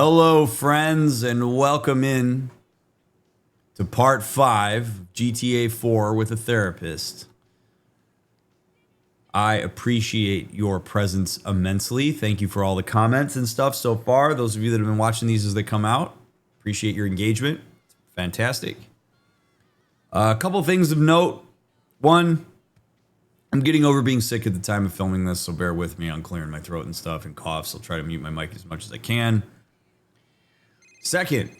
Hello, friends, and welcome in to part 5 of GTA 4 with a therapist. I appreciate your presence immensely. Thank you for all the comments and stuff so far. Those of you that have been watching these as they come out, appreciate your engagement. It's fantastic. A couple things of note. One, I'm getting over being sick at the time of filming this, so bear with me on clearing my throat and stuff and coughs. I'll try to mute my mic as much as I can. Second,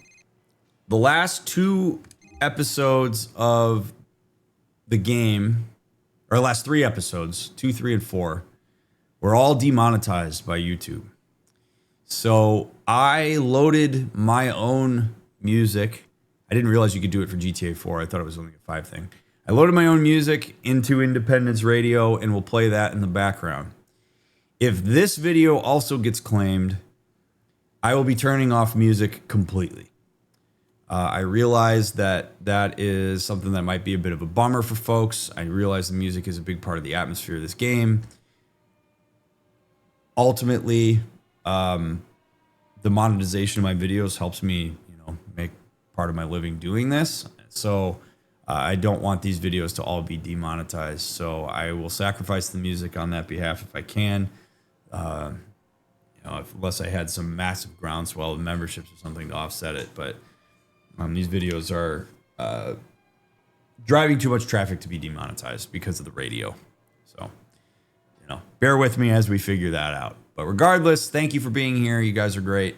the last 2 episodes of the game, or last 3 episodes, 2, 3, and 4, were all demonetized by YouTube. So I loaded my own music. I didn't realize you could do it for GTA 4. I thought it was only a 5 thing. I loaded my own music into Independence Radio and will play that in the background. If this video also gets claimed, I will be turning off music completely. I realize that that is something that might be a bit of a bummer for folks. I realize the music is a big part of the atmosphere of this game. Ultimately, the monetization of my videos helps me, make part of my living doing this. So I don't want these videos to all be demonetized. So I will sacrifice the music on that behalf if I can. Unless I had some massive groundswell of memberships or something to offset it. But these videos are driving too much traffic to be demonetized because of the radio. So, bear with me as we figure that out. But regardless, thank you for being here. You guys are great.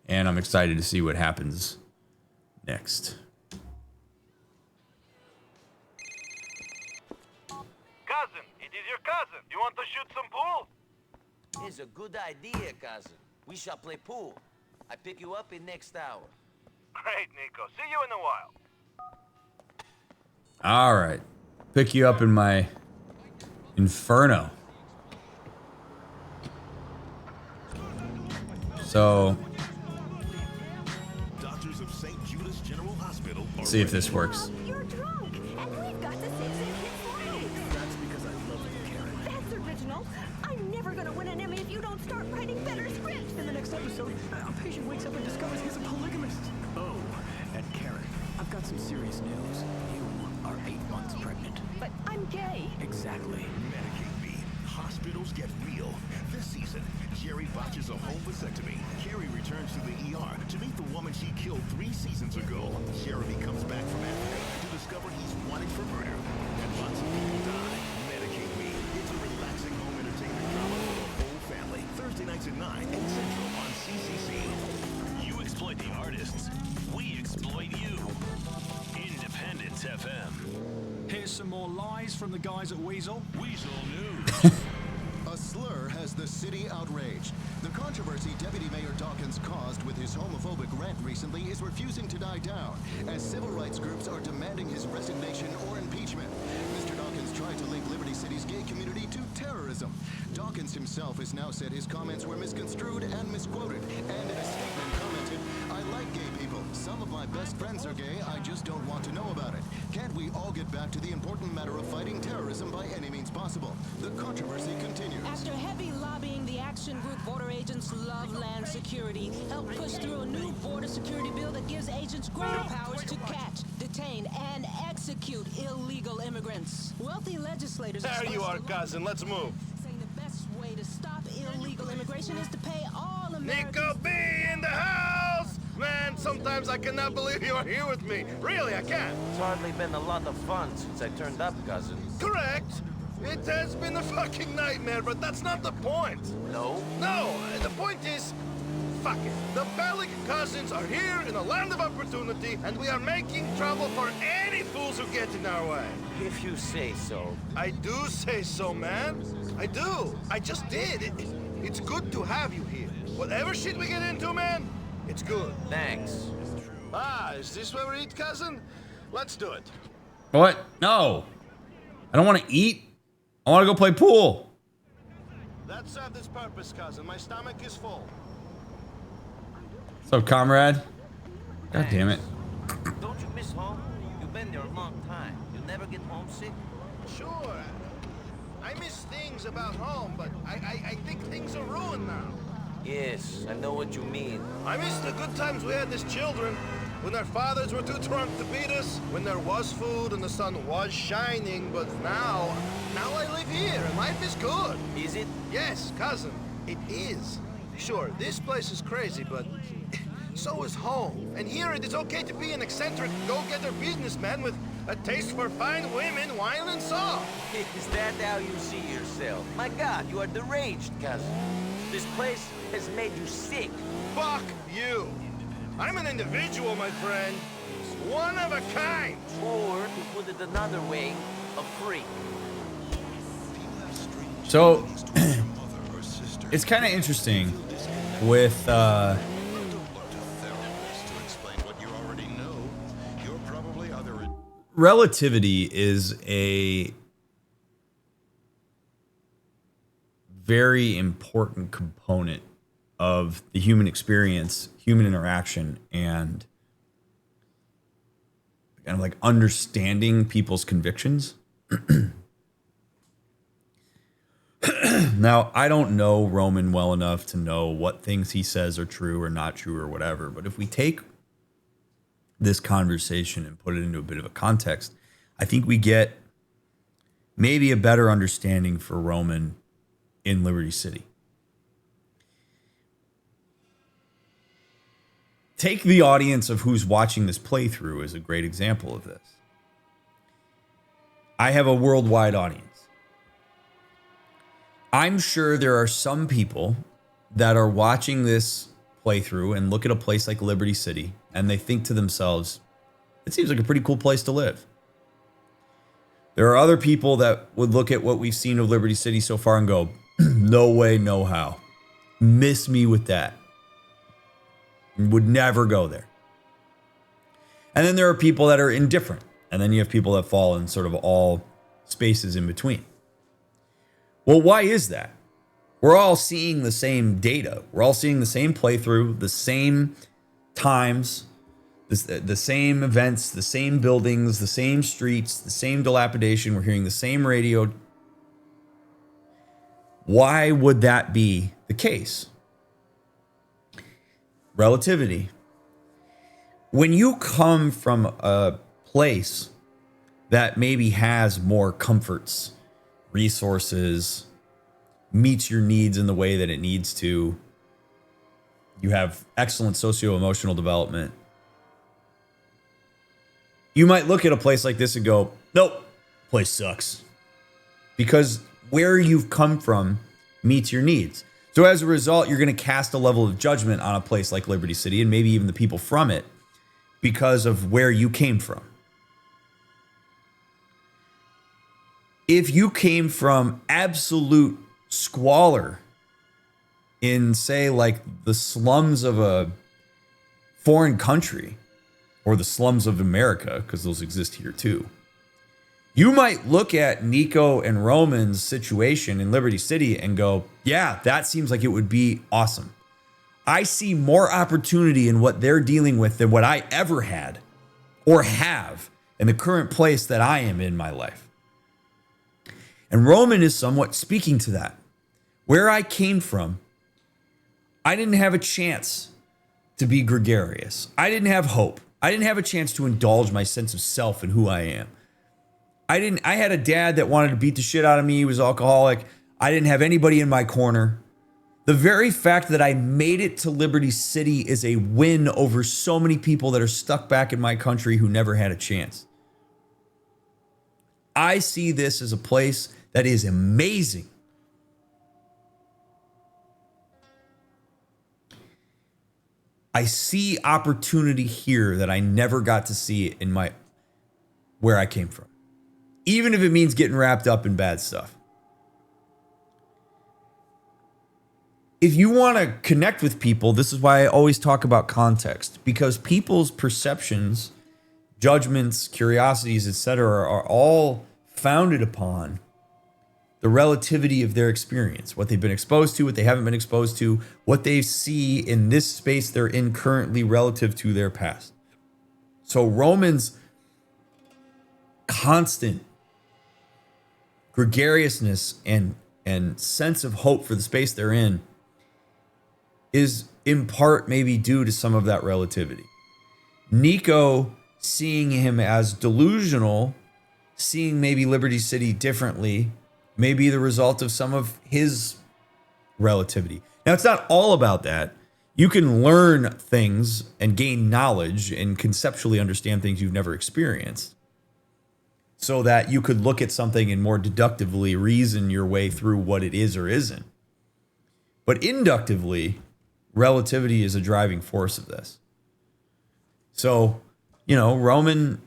And I'm excited to see what happens next. Cousin, it is your cousin. You want to shoot some pool? It's a good idea, cousin. We shall play pool. I pick you up in next hour. Great, Niko. See you in a while. All right. Pick you up in my Inferno. So, Doctors of St. Judas General Hospital. let's see if this works. You're drunk, and we've got to save his life. That's because I love you, Karen. That's original. I'm never gonna win an Emmy if you don't start writing better scripts. In the next episode, a patient wakes up and discovers he's a polygamist. Oh, and Karen, I've got some serious news. You are 8 months pregnant. But I'm gay. Exactly. Medicaid B. Hospitals get real. This season, Jerry botches a home vasectomy. Carrie returns to the ER to meet the woman she killed 3 seasons ago. Jeremy comes back from Africa to discover he's wanted for murder. And lots of people die. Medicaid Me. It's a relaxing home entertainment drama for the whole family. Thursday nights at 9 and Central on CCC. You exploit the artists. We exploit you. Independence FM. Here's some more lies from the guys at Weasel. Weasel News. A slur has the city outraged. The controversy Deputy Mayor Dawkins caused with his homophobic rant recently is refusing to die down, as civil rights groups are demanding his resignation or impeachment. Mr. Dawkins tried to link Liberty City's gay community to terrorism. Dawkins himself has now said his comments were misconstrued and misquoted, and in a statement commented, "I like gay people. Some of my best friends are gay. I just don't want to know about it. Can't we all get back to the important matter of fighting terrorism by any means possible?" The controversy continues. After heavy lobbying, the action group Border Agents Love Land Security helped push through a new border security bill that gives agents greater powers to catch, detain, and execute illegal immigrants. Wealthy legislators... There you are, cousin. Let's move. ...saying the best way to stop illegal immigration is to pay all Americans... Niko B in the house! Man, sometimes I cannot believe you are here with me. Really, I can't. It's hardly been a lot of fun since I turned up, cousin. Correct. It has been a fucking nightmare, but that's not the point. No? No, the point is, fuck it. The Bellic cousins are here in a land of opportunity, and we are making trouble for any fools who get in our way. If you say so. I do say so, man. I do. I just did. It's good to have you here. Whatever shit we get into, man, it's good. Thanks. Ah, is this where we eat, cousin? Let's do it. What? No. I don't want to eat. I want to go play pool. That served its purpose, cousin. My stomach is full. What's up, comrade? God damn it. Don't you miss home? You've been there a long time. You'll never get homesick? Sure. I miss things about home, but I think things are ruined now. Yes, I know what you mean. I miss the good times we had as children. When our fathers were too drunk to beat us. When there was food and the sun was shining. But now I live here and life is good. Is it? Yes, cousin, it is. Sure, this place is crazy, but so is home. And here it is okay to be an eccentric, go-getter businessman with a taste for fine women, wine, and song. Is that how you see yourself? My God, you are deranged, cousin. This place has made you sick. Fuck you. I'm an individual, my friend. One of a kind. Or, to put it another way, a freak. So, it's kind of interesting with relativity is a very important component of the human experience, human interaction, and kind of like understanding people's convictions. Now, I don't know Roman well enough to know what things he says are true or not true or whatever, but if we take this conversation and put it into a bit of a context, I think we get maybe a better understanding for Roman in Liberty City. Take the audience of who's watching this playthrough as a great example of this. I have a worldwide audience. I'm sure there are some people that are watching this playthrough and look at a place like Liberty City and they think to themselves, it seems like a pretty cool place to live. There are other people that would look at what we've seen of Liberty City so far and go, no way, no how. Miss me with that. Would never go there. And then there are people that are indifferent. And then you have people that fall in sort of all spaces in between. Well, why is that? We're all seeing the same data. We're all seeing the same playthrough, the same times, the same events, the same buildings, the same streets, the same dilapidation. We're hearing the same radio. Why would that be the case? Relativity. When you come from a place that maybe has more comforts, resources, meets your needs in the way that it needs to, you have excellent socio-emotional development, you might look at a place like this and go, nope, place sucks. Because where you've come from meets your needs. So as a result, you're going to cast a level of judgment on a place like Liberty City and maybe even the people from it because of where you came from. If you came from absolute squalor in, say, like the slums of a foreign country or the slums of America, because those exist here too, you might look at Niko and Roman's situation in Liberty City and go, yeah, that seems like it would be awesome. I see more opportunity in what they're dealing with than what I ever had or have in the current place that I am in my life. And Roman is somewhat speaking to that. Where I came from, I didn't have a chance to be gregarious. I didn't have hope. I didn't have a chance to indulge my sense of self and who I am. I had a dad that wanted to beat the shit out of me. He was alcoholic. I didn't have anybody in my corner. The very fact that I made it to Liberty City is a win over so many people that are stuck back in my country who never had a chance. I see this as a place that is amazing. I see opportunity here that I never got to see in where I came from. Even if it means getting wrapped up in bad stuff. If you want to connect with people, this is why I always talk about context, because people's perceptions, judgments, curiosities, etc., are all founded upon the relativity of their experience, what they've been exposed to, what they haven't been exposed to, what they see in this space they're in currently relative to their past. So Roman's constant gregariousness and sense of hope for the space they're in is in part maybe due to some of that relativity. Niko seeing him as delusional, seeing maybe Liberty City differently, may be the result of some of his relativity. Now, it's not all about that. You can learn things and gain knowledge and conceptually understand things you've never experienced so that you could look at something and more deductively reason your way through what it is or isn't. But inductively, relativity is a driving force of this. So, you know, Roman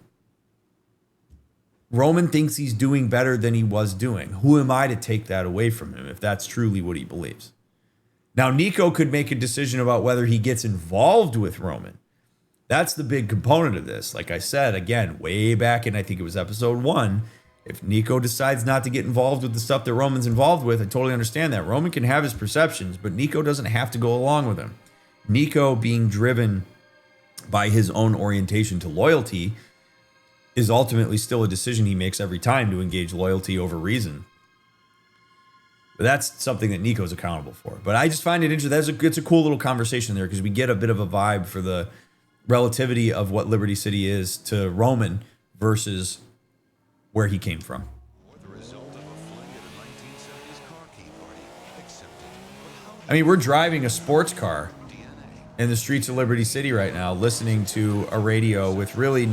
thinks he's doing better than he was doing. Who am I to take that away from him if that's truly what he believes? Now, Niko could make a decision about whether he gets involved with Roman. That's the big component of this. Like I said, again, way back in, I think it was episode 1, if Niko decides not to get involved with the stuff that Roman's involved with, I totally understand that. Roman can have his perceptions, but Niko doesn't have to go along with him. Niko being driven by his own orientation to loyalty is ultimately still a decision he makes every time to engage loyalty over reason. But that's something that Niko's accountable for. But I just find it interesting. It's a cool little conversation there because we get a bit of a vibe for the relativity of what Liberty City is to Roman versus where he came from. I mean, we're driving a sports car in the streets of Liberty City right now, listening to a radio with really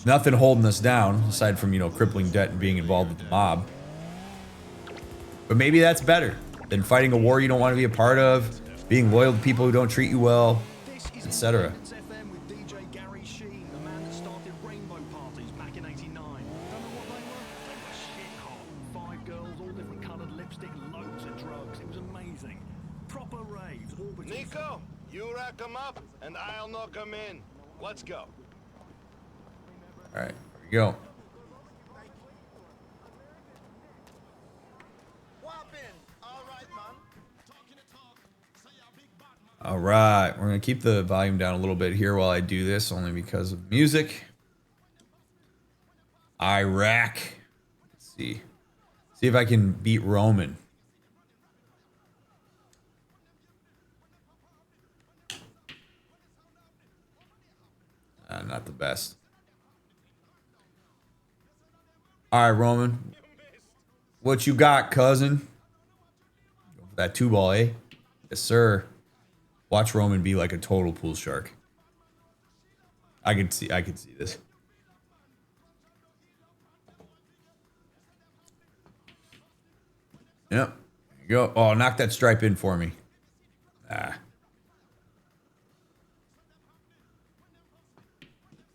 nothing holding us down aside from, you know, crippling debt and being involved with the mob. But maybe that's better than fighting a war you don't want to be a part of, being loyal to people who don't treat you well, etc. Niko, you rack them up, and I'll knock them in. Let's go. All right, here we go. All right, we're going to keep the volume down a little bit here while I do this, only because of music. Iraq. Let's see. See if I can beat Roman. Not the best. All right, Roman. What you got, cousin? Go for that 2-ball, eh? Yes, sir. Watch Roman be like a total pool shark. I could see this. Yep. There you go. Oh, knock that stripe in for me.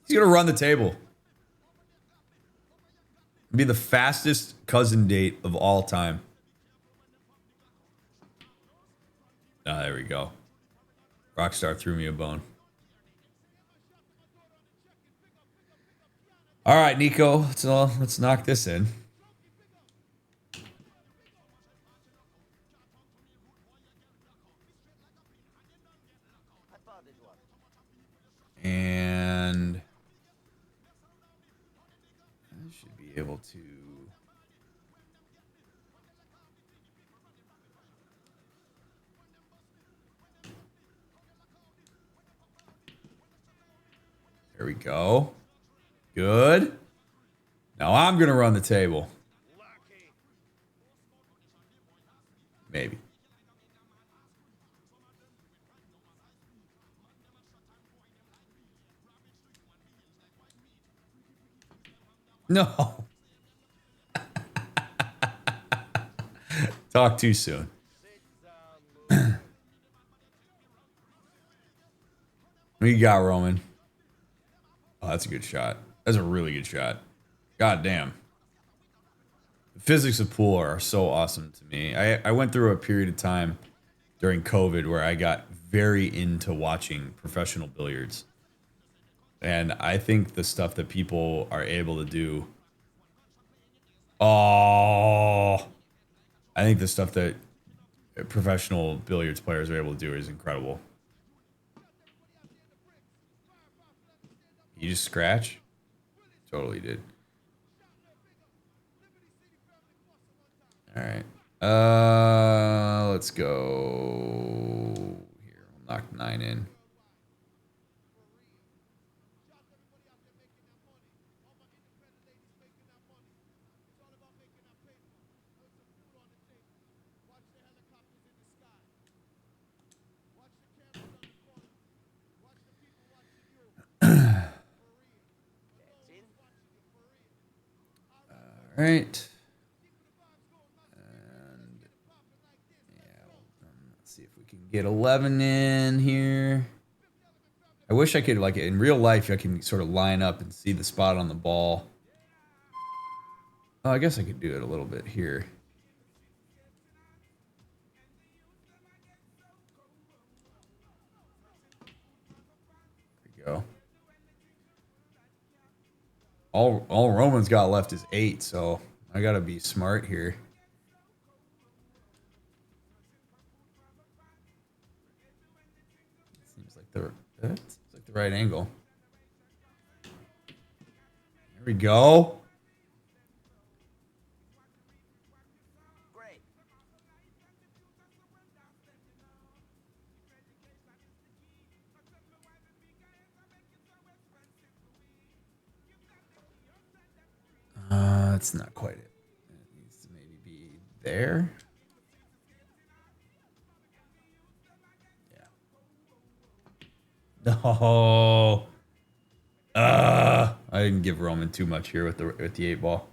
He's gonna run the table. Be the fastest cousin date of all time. There we go. Rockstar threw me a bone. All right, Niko, let's knock this in. And I should be able to. There we go. Good. Now I'm going to run the table. Maybe. No. Talk too soon. What you got, Roman? Oh, that's a good shot. That's a really good shot. God damn. The physics of pool are so awesome to me. I went through a period of time during COVID where I got very into watching professional billiards. And I think the stuff that people are able to do. Oh. I think the stuff that professional billiards players are able to do is incredible. You just scratch? Totally did. All right. Let's go here. We'll knock 9 in. All right. And yeah, let's see if we can get 11 in here. I wish I could, like, in real life, I can sort of line up and see the spot on the ball. Oh, I guess I could do it a little bit here. There we go. All Roman's got left is 8, so I gotta be smart here. Seems like the right angle. There we go. Great. That's not quite it. It needs to maybe be there. Yeah. No. I didn't give Roman too much here with the 8 ball.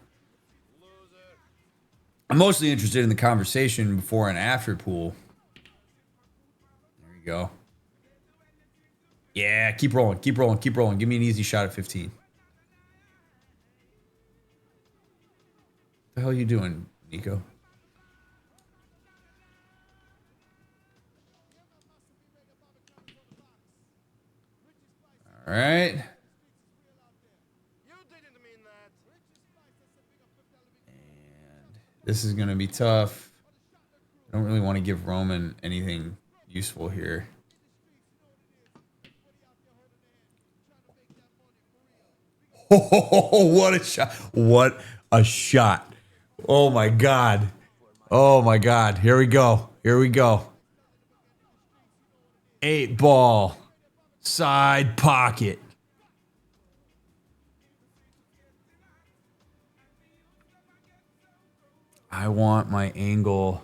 I'm mostly interested in the conversation before and after pool. There you go. Yeah, keep rolling, keep rolling, keep rolling. Give me an easy shot at 15. What the hell are you doing, Niko? All right. And this is going to be tough. I don't really want to give Roman anything useful here. Oh, what a shot. What a shot. Oh, my God. Oh, my God. Here we go. Here we go. 8 ball. Side pocket. I want my angle.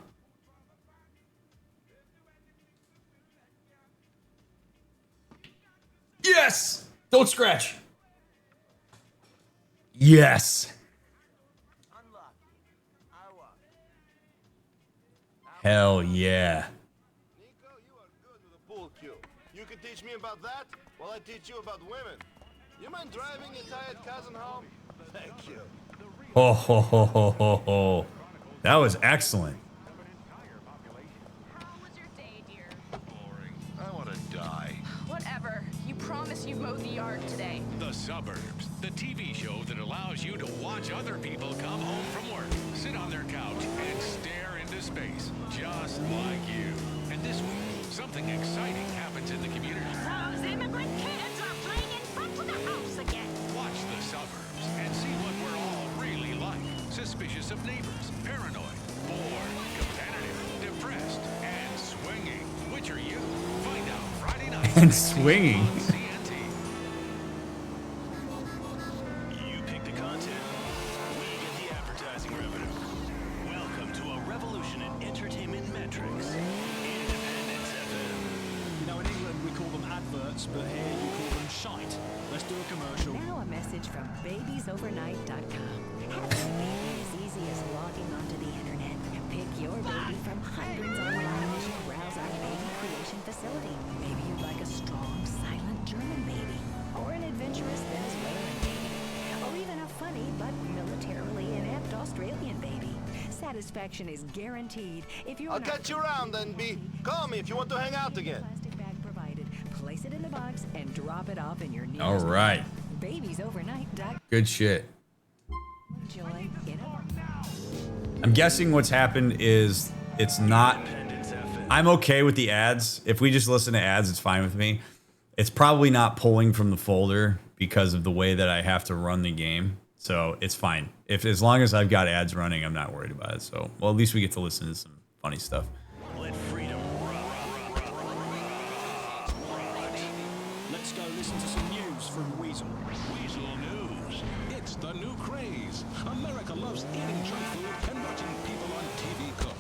Yes! Don't scratch. Yes. Hell yeah. Niko, you are good with a pool cue. You can teach me about that while I teach you about women. You mind driving your tired cousin home? Thank you. Ho, ho, ho, ho, ho, ho. That was excellent. How was your day, dear? Boring. I want to die. Whatever. You promised you'd mow the yard today. The Suburbs, the TV show that allows you to watch other people come home from work, sit on their couch, and stare into space, just like you. And this week, something exciting happens in the community. Those immigrant kids are playing in front of the house again. Watch The Suburbs and see what we're all really like. Suspicious of neighbors, paranoid, bored, competitive, depressed, and swinging. Which are you? Find out Friday night. And swinging. On CNT. You pick the content, we get the advertising revenue. Welcome to a revolution in entertainment metrics. Independence FM. You know, in England we call them adverts, but here you call them shite. Let's do a commercial. Now a message from babiesovernight.com. Having a baby is easy as logging onto the internet. Pick your baby from hundreds online as you browse our baby creation facility. Maybe you'd like a strong, silent German baby, or an adventurous Venezuelan baby, or even a funny but militarily inept Australian baby. Satisfaction is guaranteed if you're I'll catch you around then, B. Call me if you want to hang out again. Plastic bag provided. Place it in the box and drop it off in your nearest. All right. Babiesovernight.com. Good shit. Enjoy in a I'm guessing what's happened is it's not. I'm okay with the ads. If we just listen to ads, it's fine with me. It's probably not pulling from the folder because of the way that I have to run the game. So it's fine. As long as I've got ads running, I'm not worried about it. So, well, at least we get to listen to some funny stuff. Let freedom Let's go listen to some news from Weasel. Weasel News. It's the new craze. America loves eating junk food and watching people on TV cook.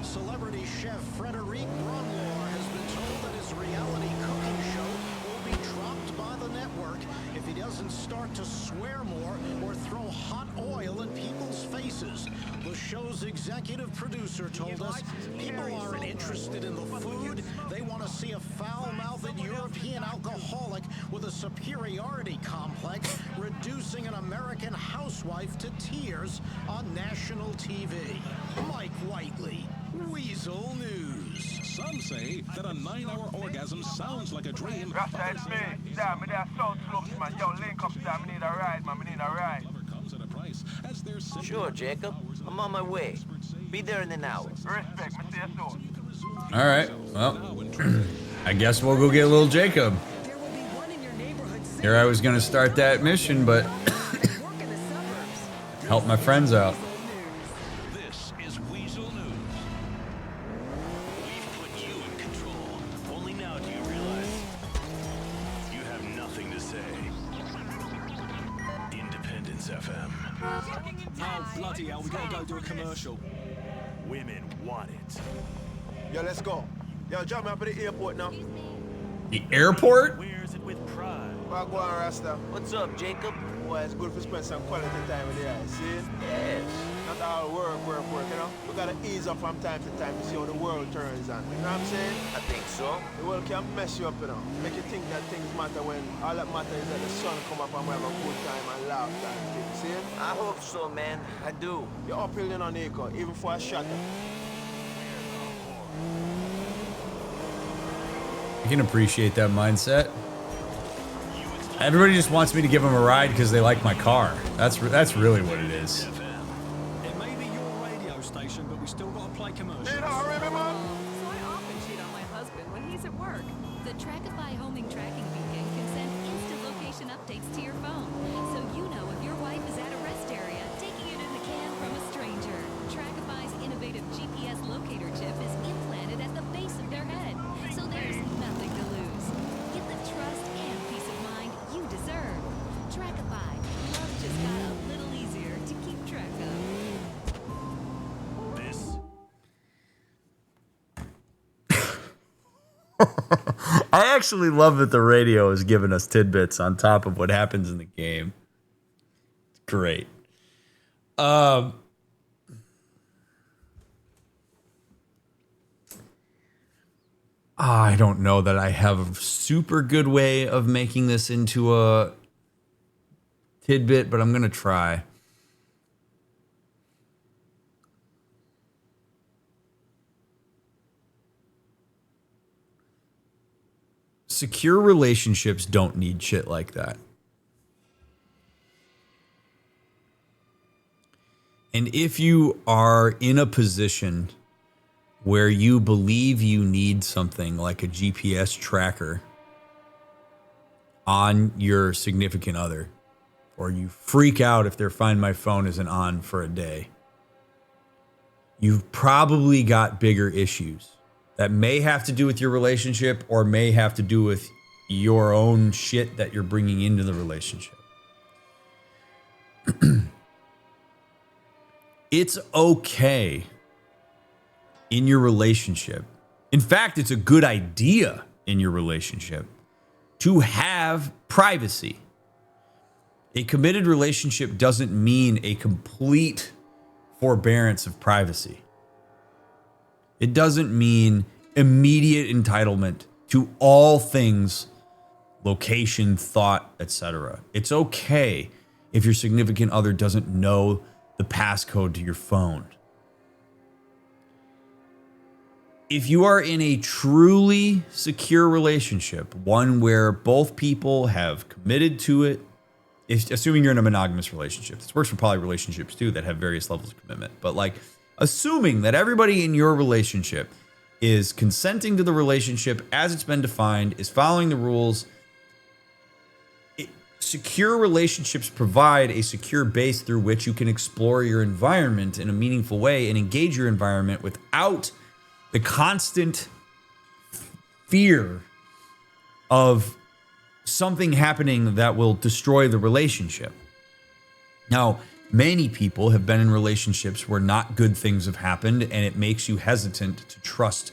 Celebrity chef Frederic Brunlor has been told that his reality cooking show will be dropped by the network if he doesn't start to swear more or throw hot oil in people's faces. The show's executive producer told us people aren't interested in the food. They want to see a foul-mouthed European alcoholic with a superiority complex reducing an American housewife to tears on national TV. Mike Whiteley, Weasel News. Some say that a 9-hour orgasm sounds like a dream. Rasta, it's me. Damn, me there sound slopes, man. Yo, link up, damn. Me need a ride, man. Me need a ride. Sure, Jacob. I'm on my way. Be there in an hour. Respect, me see you soon. All right. Well, I guess we'll go get little Jacob. Here I was going to start that mission, but help my friends out. This is Weasel News. We've put you in control. Only now do you realize you have nothing to say. Independence FM. Oh, bloody hell, we gotta go do a commercial. Women want it. Yo, let's go. Yo, drop me up at the airport now. The airport? Wears it with pride. Well, go on, Rasta. What's up, Jacob? Boy, it's good to spend some quality time with the guys, see? Yes. Not all work, you know? We gotta ease up from time to time to see how the world turns on. You know what I'm saying? I think so. The world can mess you up, you know? Make you think that things matter when all that matters is that the sun come up and we have a good time and laugh and things, see? I hope so, man. I do. You're uphill, you know, Niko, even for a shot. I can appreciate that mindset. Everybody just wants me to give them a ride because they like my car. That's really what it is. It may be your radio station, but we still gotta play commercials. You know, remember? So I often cheat on my husband when he's at work. The Trackify homing tracking beacon can send instant location updates to your phone, so you know if your wife is at a rest area, taking it in the can from a stranger. Trackify's innovative GPS locator chip is implanted at the base of their head, so there's nothing to lose. Get the trust and peace of mind you deserve. Trackify. Love just got a little easier to keep track of. I actually love that the radio is giving us tidbits on top of what happens in the game. It's great. I don't know that I have a super good way of making this into a tidbit, but I'm going to try. Secure relationships don't need shit like that. And if you are in a position where you believe you need something like a GPS tracker on your significant other, or you freak out if their Find My Phone isn't on for a day, you've probably got bigger issues that may have to do with your relationship or may have to do with your own shit that you're bringing into the relationship. It's okay in your relationship. In fact, it's a good idea in your relationship to have privacy. A committed relationship doesn't mean a complete forbearance of privacy. It doesn't mean immediate entitlement to all things, location, thought, etc. It's okay if your significant other doesn't know the passcode to your phone. If you are in a truly secure relationship, one where both people have committed to it, assuming you're in a monogamous relationship, this works for poly relationships too that have various levels of commitment, but like assuming that everybody in your relationship is consenting to the relationship as it's been defined, is following the rules, secure relationships provide a secure base through which you can explore your environment in a meaningful way and engage your environment without the constant fear of something happening that will destroy the relationship. Now, many people have been in relationships where not good things have happened, and it makes you hesitant to trust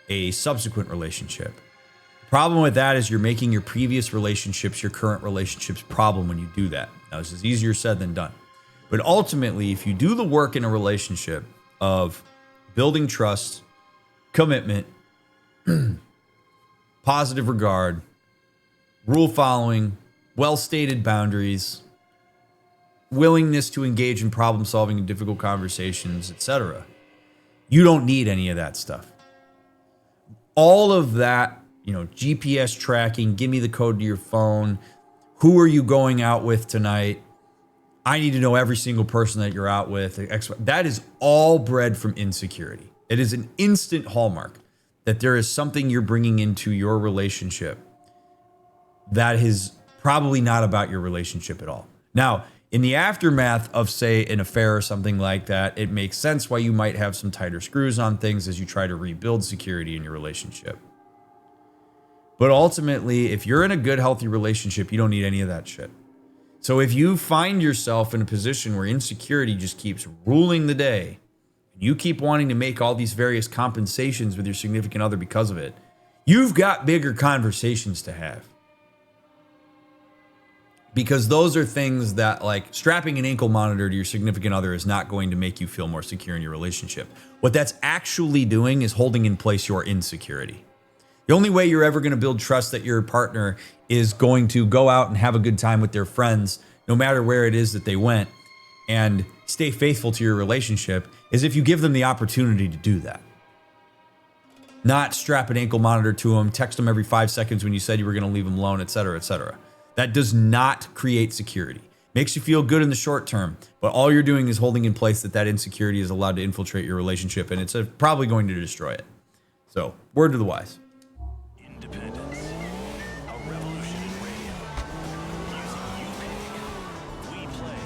a subsequent relationship. The problem with that is you're making your previous relationships your current relationship's problem when you do that. Now, this is easier said than done. But ultimately, if you do the work in a relationship of building trust, commitment, positive regard, rule following, well-stated boundaries, willingness to engage in problem solving and difficult conversations, etc. You don't need any of that stuff. All of that, GPS tracking, give me the code to your phone. Who are you going out with tonight? I need to know every single person that you're out with. That is all bred from insecurity. It is an instant hallmark that there is something you're bringing into your relationship that is probably not about your relationship at all. Now, in the aftermath of, say, an affair or something like that, it makes sense why you might have some tighter screws on things as you try to rebuild security in your relationship. But ultimately, if you're in a good, healthy relationship, you don't need any of that shit. So if you find yourself in a position where insecurity just keeps ruling the day, and you keep wanting to make all these various compensations with your significant other because of it, you've got bigger conversations to have. Because those are things that, like, strapping an ankle monitor to your significant other is not going to make you feel more secure in your relationship. What that's actually doing is holding in place your insecurity. The only way you're ever going to build trust that your partner is going to go out and have a good time with their friends, no matter where it is that they went, and stay faithful to your relationship, is if you give them the opportunity to do that. Not strap an ankle monitor to them, text them every 5 seconds when you said you were going to leave them alone, etc., etc. That does not create security. Makes you feel good in the short term, but all you're doing is holding in place that insecurity is allowed to infiltrate your relationship, and it's probably going to destroy it. So, word to the wise. Independence. A revolution in radio. Music you pick. We play,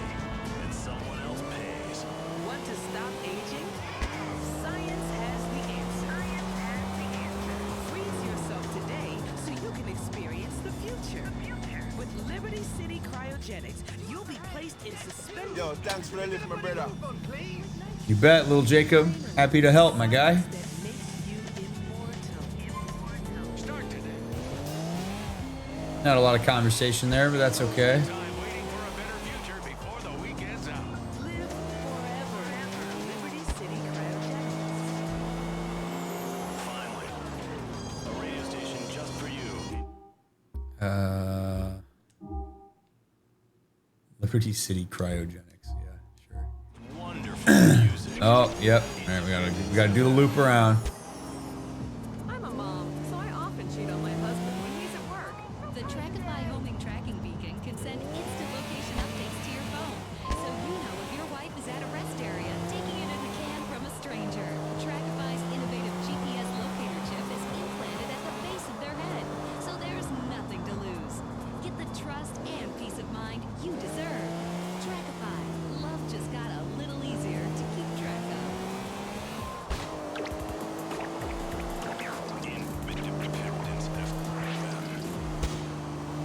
and someone else pays. Want to stop aging? Science has the answer. Freeze yourself today so you can experience the future. With Liberty City Cryogenics, you'll be placed in suspended. Yo, thanks for the lift, my brother. You bet, little Jacob. Happy to help, my guy. Not a lot of conversation there, but that's okay. Liberty City Cryogenics, yeah, sure. Wonderful music. Oh, yep. All right, we gotta do the loop around. I'm a mom, so I often cheat on my husband when he's at work. The Trackify homing tracking beacon can send instant location updates to your phone, so you know if your wife is at a rest area, taking it in a can from a stranger. Trackify's innovative GPS locator chip is implanted at the base of their head, so there's nothing to lose. Get the trust and peace of mind you deserve. Trackify. Love just got a little easier to keep track of.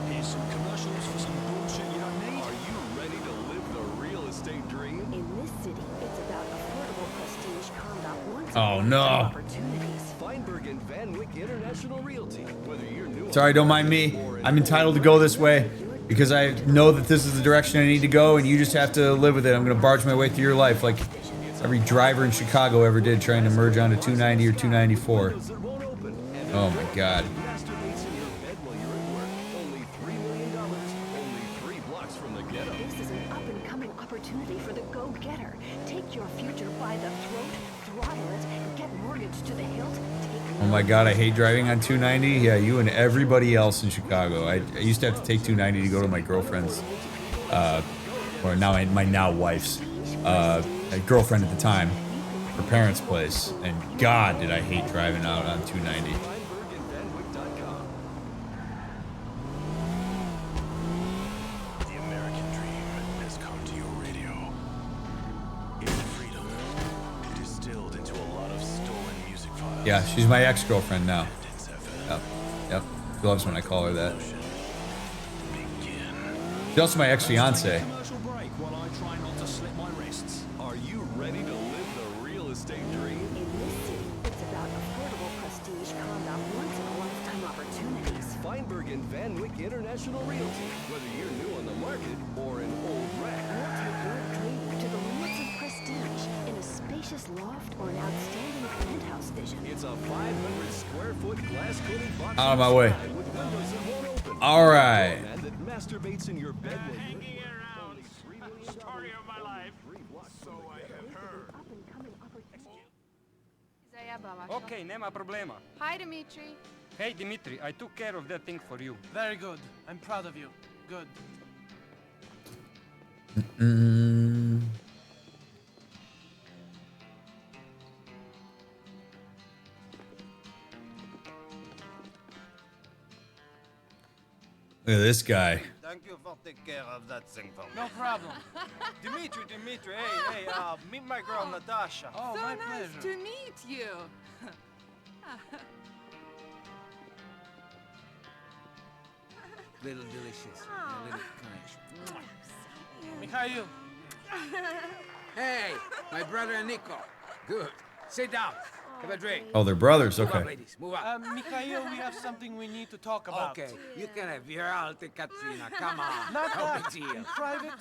Here's some commercials for some bullshit you don't need. Are you ready to live the real estate dream? In this city, it's about affordable prestige combat once Oh, no. opportunities. Feinberg and Van Wyck International Realty. Whether you're new. Sorry, don't mind me. I'm entitled to go this way because I know that this is the direction I need to go, and you just have to live with it. I'm going to barge my way through your life like every driver in Chicago ever did trying to merge onto 290 or 294. Oh, my God. This is an up-and-coming opportunity for the go-getter. Take your future by the throat, throttle it, get mortgaged to the hilt, take Oh, my God, I hate driving on 290. Yeah, you and everybody else in Chicago. I used to have to take 290 to go to my girlfriend's, or now my now wife's, girlfriend at the time, her parents' place. And God, did I hate driving out on 290. Yeah, she's my ex-girlfriend now. Yep. Yep. She loves when I call her that. She's also my ex-fiance. Commercial break while I try not to slip my wrists. Are you ready to live the real estate dream? In this city, it's about affordable prestige conned up once-in-a-lifetime opportunities. Feinberg and Van Wyck International Realty. Whether you're new on the market or an old wreck. We'll take your dream to the limits of prestige in a spacious loft or an outstanding penthouse vision. It's a 500 square foot glass coated box Out of my way. with windows that won't open. All right. Man that masturbates in your bed. Story of my life. So I have heard. Okay, nema problema. Hi, Dimitri. Hey, Dimitri, I took care of that thing for you. Very good. I'm proud of you. Good. Look at this guy. Thank you for taking care of that thing for me. No problem. Dimitri, hey, meet my girl Natasha. Oh, So my nice pleasure. to meet you. Little delicious. A little kind. Mikhail. Hey, my brother Niko. Good. Sit down. Have a drink. Oh, they're brothers. Move up, Okay. ladies. Move up. Mikhail, we have something we need to talk about. Okay, you can have your alte Katrina. Come on. Not No that. big deal. In private.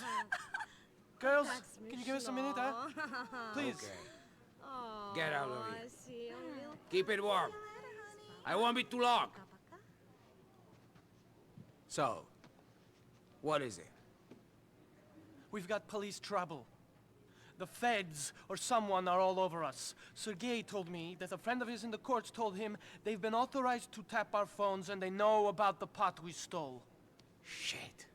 Girls, can you give us a minute, huh? Please. Okay. Get out of here. Keep it warm. I won't be too long. So, what is it? We've got police trouble. The feds or someone are all over us. Sergei told me that a friend of his in the courts told him they've been authorized to tap our phones and they know about the pot we stole. Shit.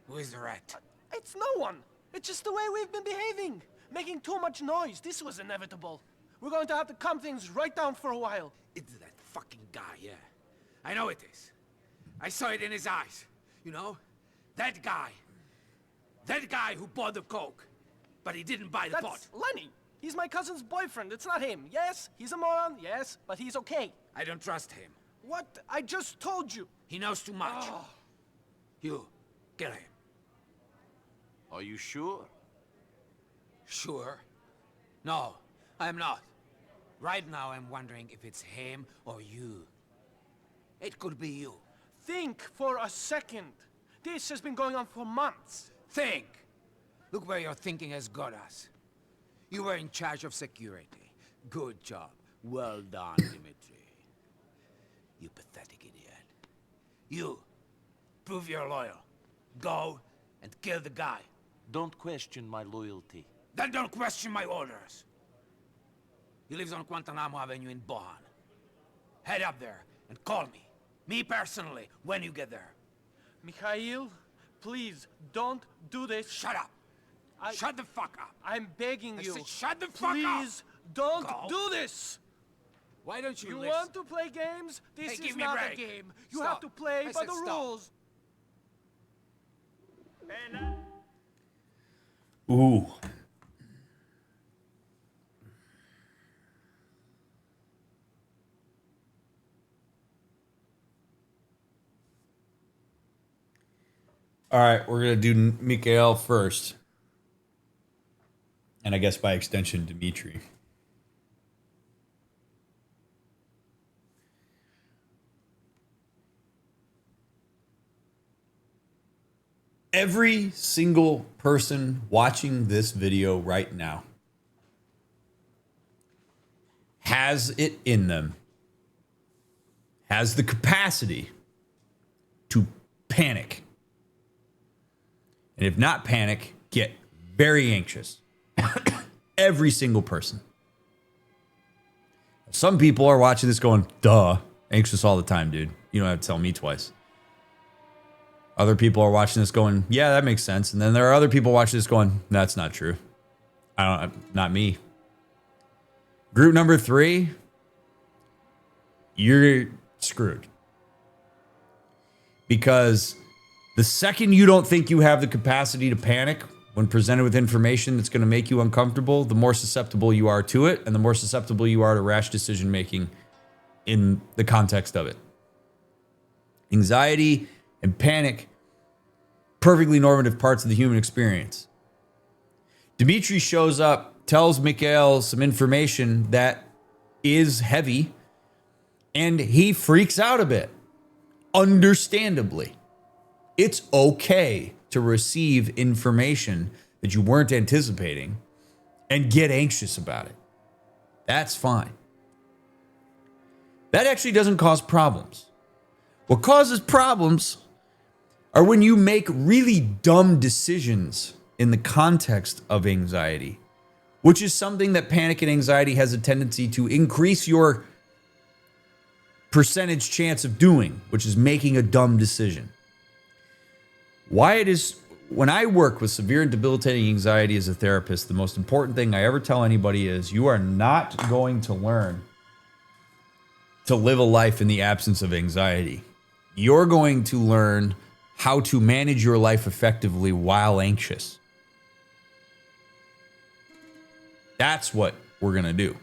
Who is the rat? It's no one. It's just the way we've been behaving. Making too much noise. This was inevitable. We're going to have to calm things right down for a while. It's that fucking guy, yeah. I know it is. I saw it in his eyes. You know? That guy. That guy who bought the coke. But he didn't buy the pot. That's Lenny. He's my cousin's boyfriend. It's not him. Yes, he's a moron. Yes, but he's okay. I don't trust him. What? I just told you. He knows too much. You, kill him. Are you sure? Sure? No, I'm not. Right now I'm wondering if it's him or you. It could be you. Think for a second. This has been going on for months. Think! Look where your thinking has got us. You were in charge of security. Good job. Well done, Dimitri. You pathetic idiot. You, prove you're loyal. Go and kill the guy. Don't question my loyalty. Then don't question my orders. He lives on Guantanamo Avenue in Bohan. Head up there and call me. Me personally, when you get there. Mikhail, please, don't do this. Shut up. Shut the fuck up. I'm begging you. I said shut the fuck up. Please, don't Go. do this. Why don't you You listen? want to play games? This Hey, is give me a not a break. game. You Stop. have to play I by said the stop. rules. Ooh. All right, we're gonna do Mikhail first, and I guess by extension, Dimitri. Every single person watching this video right now has it in them, has the capacity to panic. And if not panic, get very anxious. Every single person. Some people are watching this going, duh, anxious all the time, dude. You don't have to tell me twice. Other people are watching this going, yeah, that makes sense. And then there are other people watching this going, that's not true. Not me. Group number 3, you're screwed. Because the second you don't think you have the capacity to panic, When presented with information that's going to make you uncomfortable, the more susceptible you are to it, and the more susceptible you are to rash decision making in the context of it. Anxiety and panic, perfectly normative parts of the human experience. Dimitri shows up, tells Mikhail some information that is heavy, and he freaks out a bit. Understandably. It's okay to receive information that you weren't anticipating and get anxious about it. That's fine. That actually doesn't cause problems. What causes problems are when you make really dumb decisions in the context of anxiety, which is something that panic and anxiety has a tendency to increase your percentage chance of doing, which is making a dumb decision. Why it is, when I work with severe and debilitating anxiety as a therapist, the most important thing I ever tell anybody is you are not going to learn to live a life in the absence of anxiety. You're going to learn how to manage your life effectively while anxious. That's what we're going to do.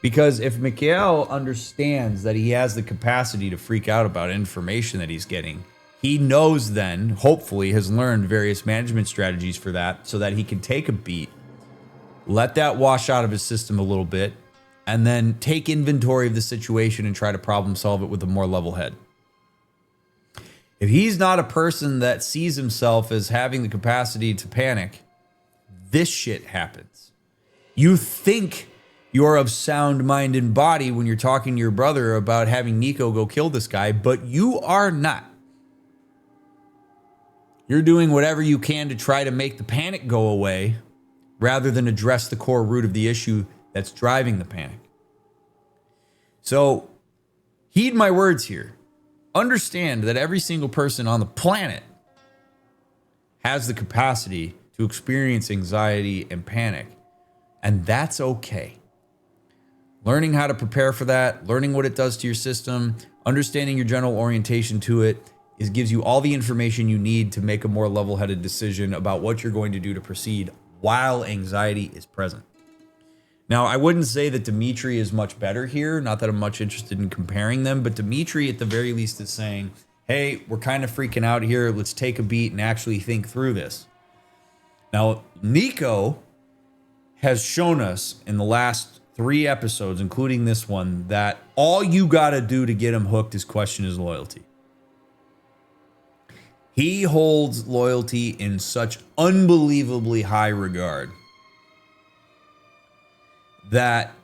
Because if Mikhail understands that he has the capacity to freak out about information that he's getting, he knows then, hopefully, has learned various management strategies for that so that he can take a beat, let that wash out of his system a little bit, and then take inventory of the situation and try to problem solve it with a more level head. If he's not a person that sees himself as having the capacity to panic, this shit happens. You think you're of sound mind and body when you're talking to your brother about having Niko go kill this guy, but you are not. You're doing whatever you can to try to make the panic go away rather than address the core root of the issue that's driving the panic. So, heed my words here. Understand that every single person on the planet has the capacity to experience anxiety and panic, and that's okay. Learning how to prepare for that, learning what it does to your system, understanding your general orientation to it, gives you all the information you need to make a more level-headed decision about what you're going to do to proceed while anxiety is present. Now, I wouldn't say that Dimitri is much better here, not that I'm much interested in comparing them, but Dimitri at the very least is saying, hey, we're kind of freaking out here, let's take a beat and actually think through this. Now, Niko has shown us in the last 3 episodes, including this one, that all you got to do to get him hooked is question his loyalty. He holds loyalty in such unbelievably high regard that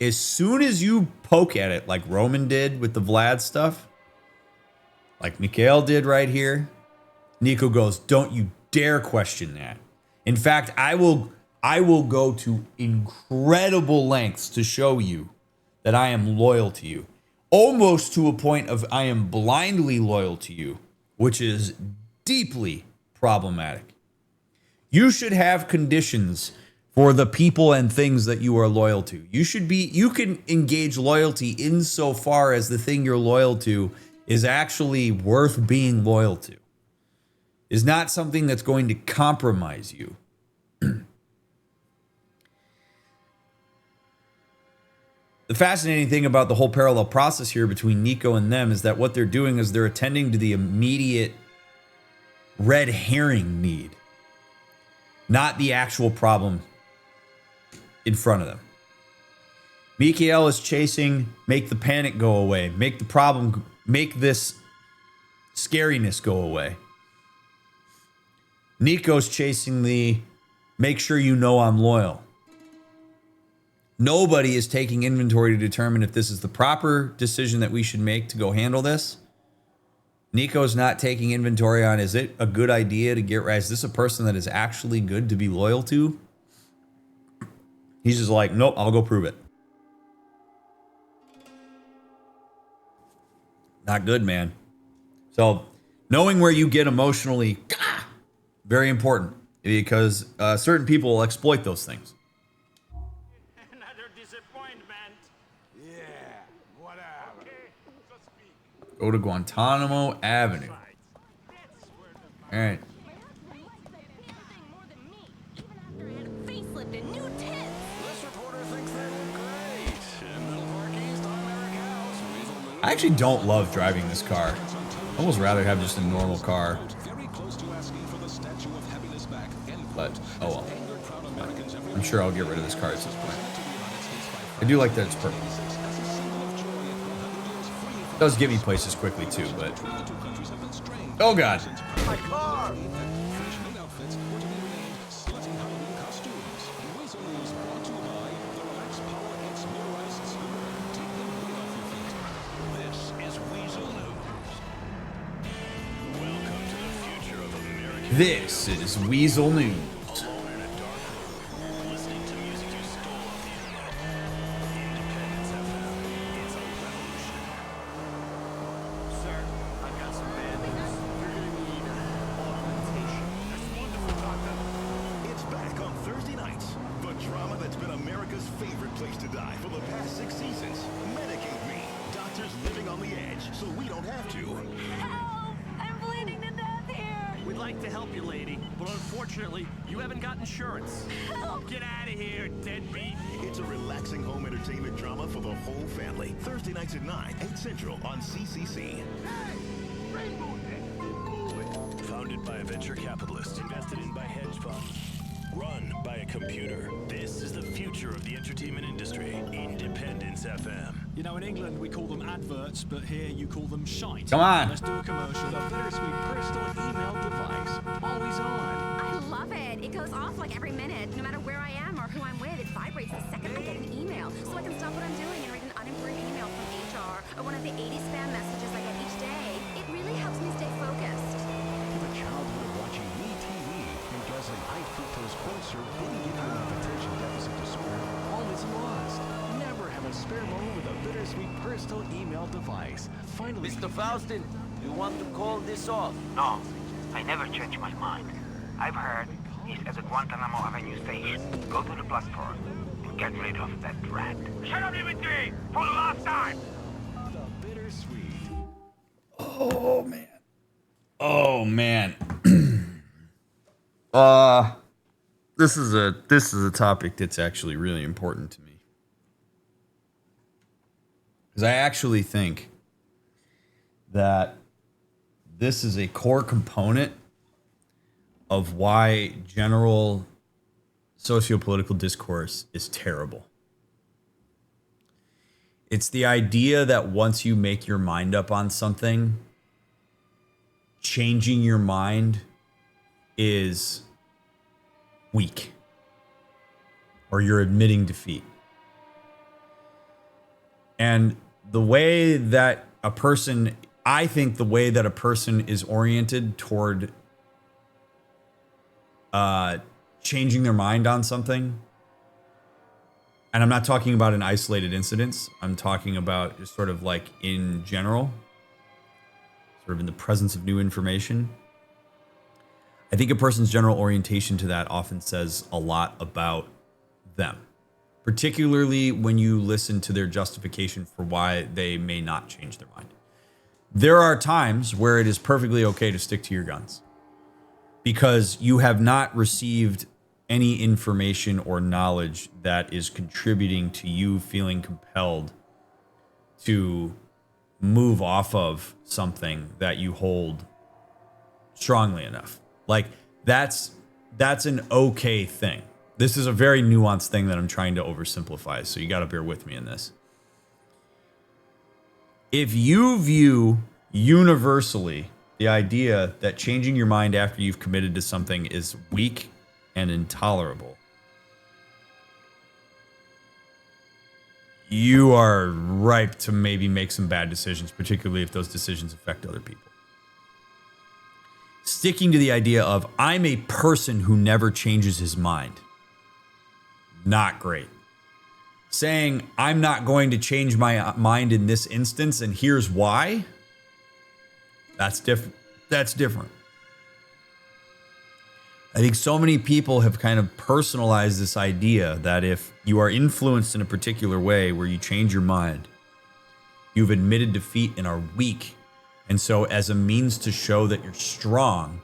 as soon as you poke at it, like Roman did with the Vlad stuff, like Mikhail did right here, Niko goes, don't you dare question that. In fact, I will go to incredible lengths to show you that I am loyal to you. Almost to a point of I am blindly loyal to you, which is deeply problematic. You should have conditions for the people and things that you are loyal to. You can engage loyalty insofar as the thing you're loyal to is actually worth being loyal to. Is not something that's going to compromise you. The fascinating thing about the whole parallel process here between Niko and them is that what they're doing is they're attending to the immediate red herring need, not the actual problem in front of them. Mikhail is chasing, make the panic go away, make the problem, make this scariness go away. Niko's chasing the, make sure you know I'm loyal. Nobody is taking inventory to determine if this is the proper decision that we should make to go handle this. Niko's not taking inventory on, is it a good idea to get right? Is this a person that is actually good to be loyal to? He's just like, nope, I'll go prove it. Not good, man. So knowing where you get emotionally, very important, because certain people will exploit those things. Another disappointment. Yeah, whatever. Go to Guantanamo Avenue. All right. actually don't love driving this car. I'd almost rather have just a normal car. But, oh well. I'm sure I'll get rid of this car at some point. I do like that it's purple. It does get me places quickly too, but... Oh god. My car! This is Weasel News. It's back on Thursday nights. The drama that's been America's favorite place to die for the past 6 seasons. Medicate Me. Doctors living on the edge, so we don't have to. Help! I'm bleeding to death here! We'd like to help you, lady, but unfortunately, you haven't got insurance. Help! Get out of here, deadbeat. It's a relaxing home entertainment drama for the whole family. Thursday nights at 9, 8 Central on CCC. Founded by a venture capitalist, invested in by hedge funds, run by a computer. This is the future of the entertainment industry. Independence FM. You know, in England we call them adverts, but here you call them shite. Come on. Let's do a commercial. The bittersweet personal email device. Always on. I love it. It goes off like every minute, no matter where I am or who I'm with. It vibrates the second I get an email, so I can stop what I'm doing and read an unimportant email from HR or one of the 80 spam messages I get each day. It really helps me stay focused. Give a childhood of watching MeTV and guzzling high fructose corn syrup didn't give you enough attention deficit disorder. All is lost. Never have a spare moment with a bittersweet personal email device. Finally, Mr. Faustin, you want to call this off? No, I never change my mind. I've heard he's at the Guantanamo Avenue station. Go to the platform and get rid of that rat. Shut up, Dimitri! For the last time! The bittersweet. Oh man. Oh man. This is a topic that's actually really important to me. Because I actually think that this is a core component of why general sociopolitical discourse is terrible. It's the idea that once you make your mind up on something, changing your mind is weak, or you're admitting defeat. And the way that a person, I think the way that a person is oriented toward changing their mind on something, and I'm not talking about an isolated incidents, I'm talking about just sort of like in general, sort of in the presence of new information. I think a person's general orientation to that often says a lot about them, particularly when you listen to their justification for why they may not change their mind. There are times where it is perfectly okay to stick to your guns because you have not received any information or knowledge that is contributing to you feeling compelled to move off of something that you hold strongly enough. Like that's an okay thing. This is a very nuanced thing that I'm trying to oversimplify, so you got to bear with me in this. If you view universally the idea that changing your mind after you've committed to something is weak and intolerable, you are ripe to maybe make some bad decisions, particularly if those decisions affect other people. Sticking to the idea of, I'm a person who never changes his mind. Not great. Saying, I'm not going to change my mind in this instance, and here's why. That's different. That's different. I think so many people have kind of personalized this idea that if you are influenced in a particular way where you change your mind, you've admitted defeat and are weak. And so as a means to show that you're strong,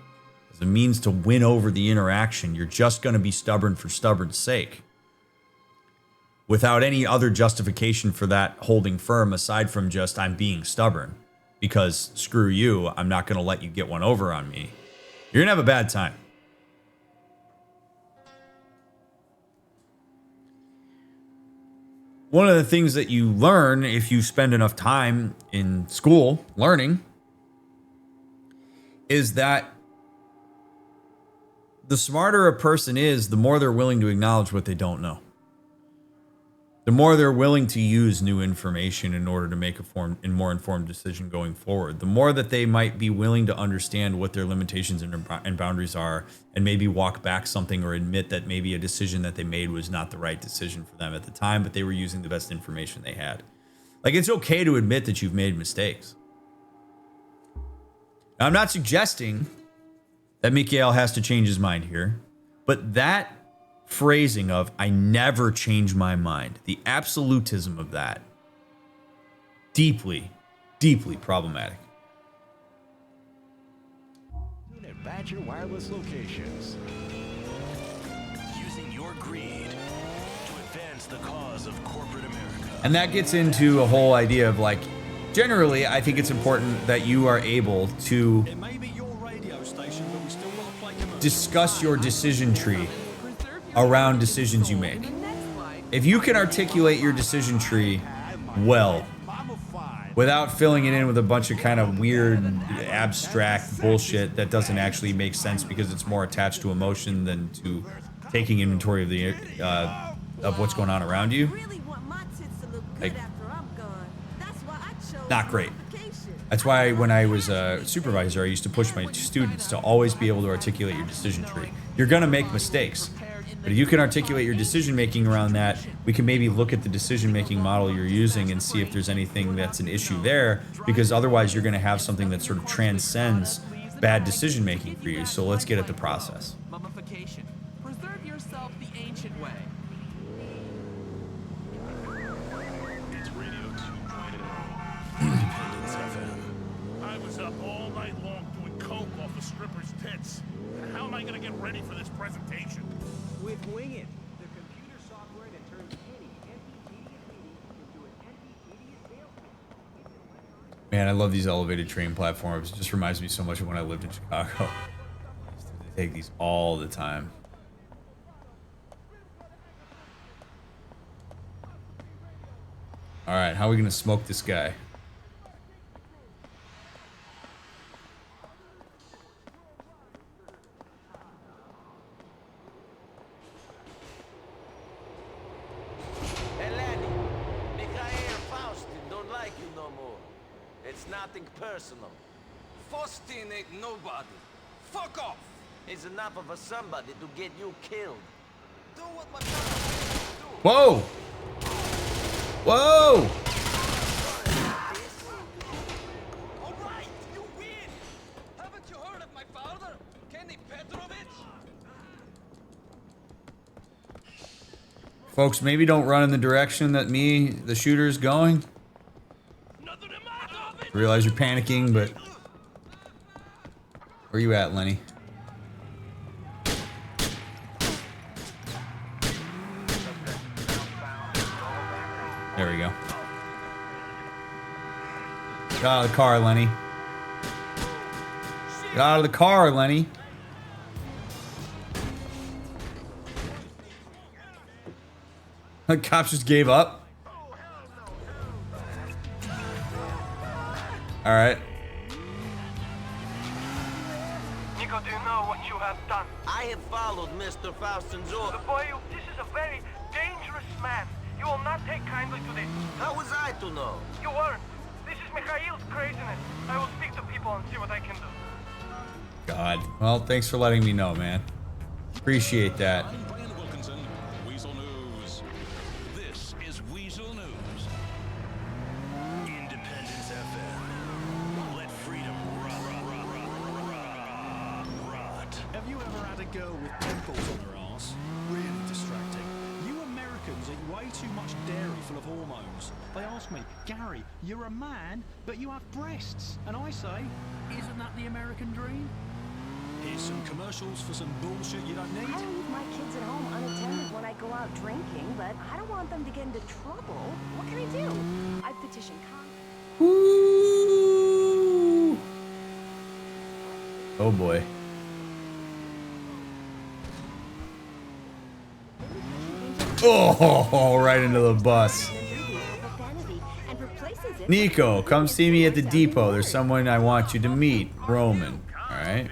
as a means to win over the interaction, you're just going to be stubborn for stubborn's sake. without any other justification for that holding firm aside from just I'm being stubborn because screw you, I'm not going to let you get one over on me, you're going to have a bad time. One of the things that you learn if you spend enough time in school learning is that the smarter a person is, the more they're willing to acknowledge what they don't know. The more they're willing to use new information in order to make a more informed decision going forward. The more that they might be willing to understand what their limitations and boundaries are and maybe walk back something or admit that maybe a decision that they made was not the right decision for them at the time, but they were using the best information they had. Like, it's okay to admit that you've made mistakes. Now, I'm not suggesting that Mikhail has to change his mind here, but that phrasing of I never change my mind, the absolutism of that, deeply, deeply problematic. At Badger Wireless locations. Using your greed to advance the cause of corporate America. And that gets into a whole idea of like, generally, I think it's important that you are able to discuss your decision tree around decisions you make. If you can articulate your decision tree well, without filling it in with a bunch of kind of weird, abstract bullshit that doesn't actually make sense because it's more attached to emotion than to taking inventory of the of what's going on around you, like, not great. That's why when I was a supervisor, I used to push my students to always be able to articulate your decision tree. You're gonna make mistakes. But if you can articulate your decision-making around that, we can maybe look at the decision-making model you're using and see if there's anything that's an issue there, because otherwise you're going to have something that sort of transcends bad decision-making for you. So let's get at the process. Mummification. Preserve yourself the ancient way. It's Radio 2.0. Independence FM. I was up all night long doing coke off the stripper's tits. How am I going to get ready for this presentation? With Wing It, the computer software that turns any empty media meeting into an empty media sales. Man, I love these elevated train platforms. It just reminds me so much of when I lived in Chicago. I used to take these all the time. All right, how are we going to smoke this guy? Nothing personal. Faustin ain't nobody. Fuck off! He's enough of a somebody to get you killed. Do what my brother do. Whoa! Whoa! Alright, you win! Haven't you heard of my father, Kenny Petrovich? Folks, maybe don't run in the direction that the shooter, is going. Realize you're panicking, but where you at, Lenny? There we go. Get out of the car, Lenny. Get out of the car, Lenny. The cops just gave up. All right. Niko, do you know what you have done? I have followed Mr. Faustin's order. Boy, this is a very dangerous man. You will not take kindly to this. How was I to know? You weren't. This is Mikhail's craziness. I will speak to people and see what I can do. God. Well, thanks for letting me know, man. Appreciate that. Weasel News. This is Weasel News. Independence FM. Let freedom rot. Have you ever had a girl with pimples on her ass? Really distracting. You Americans eat way too much dairy full of hormones. They ask me, Gary, you're a man, but you have breasts. And I say, isn't that the American dream? Here's some commercials for some bullshit you don't need. I leave my kids at home unattended when I go out drinking, but I don't want them to get into trouble. What can I do? I petition Congress. Woo! Oh boy. Oh, right into the bus. Niko, come see me at the depot. There's someone I want you to meet. Roman. Alright.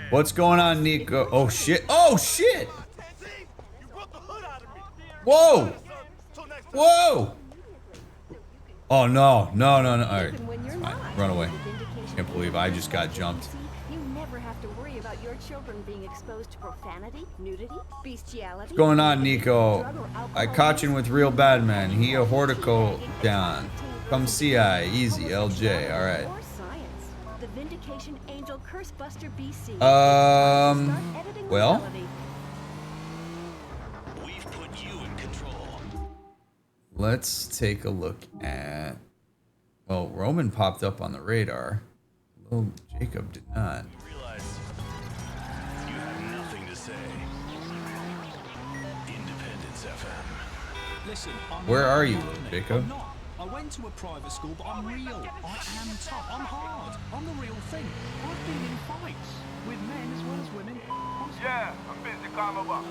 What's going on, Niko? Oh shit. Oh shit! Whoa! Whoa! Oh no. No, no, no. Alright. It's fine. Run away. Can't believe I just got jumped. You never have to worry about your children being exposed to profanity, nudity, bestiality. What's going on, Niko? I caught you with real bad man. He a hortico down. Come see I. Easy, LJ. Alright. The Vindication Angel Curse Buster BC. Well. We've put you in control. Let's take a look at. Well, Roman popped up on the radar. Little Jacob did not. Realize you have nothing to say. Independence FM. Listen, Where are you, little Jacob? I'm not. I went to a private school, but I'm real. I am tough. I'm hard. I'm the real thing. I've been in fights with men as well as women. Yeah, I'm busy calling up.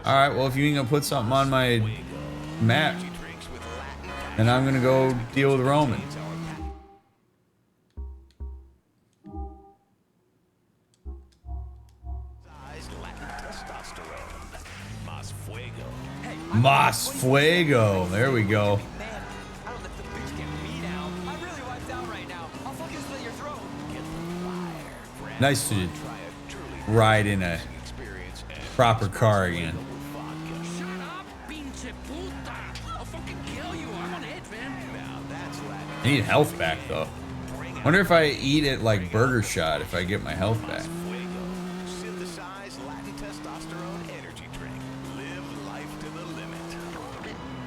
Alright, well, if you ain't gonna put something on my map, then I'm gonna go deal with Roman. Mas Fuego. There we go. Nice to ride in a proper car again. I need health back though. Wonder if I eat it like Burger Shot if I get my health back. Synthesized Latin testosterone energy drink. Live life to the limit.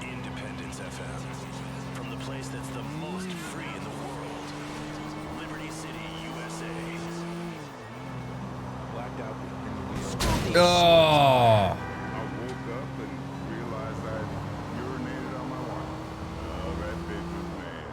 Independence FM. From the place that's the most free in the world. Liberty City, USA. Blacked out. Oh. I woke up and realized I urinated on my wife. Oh, that bitch was mad.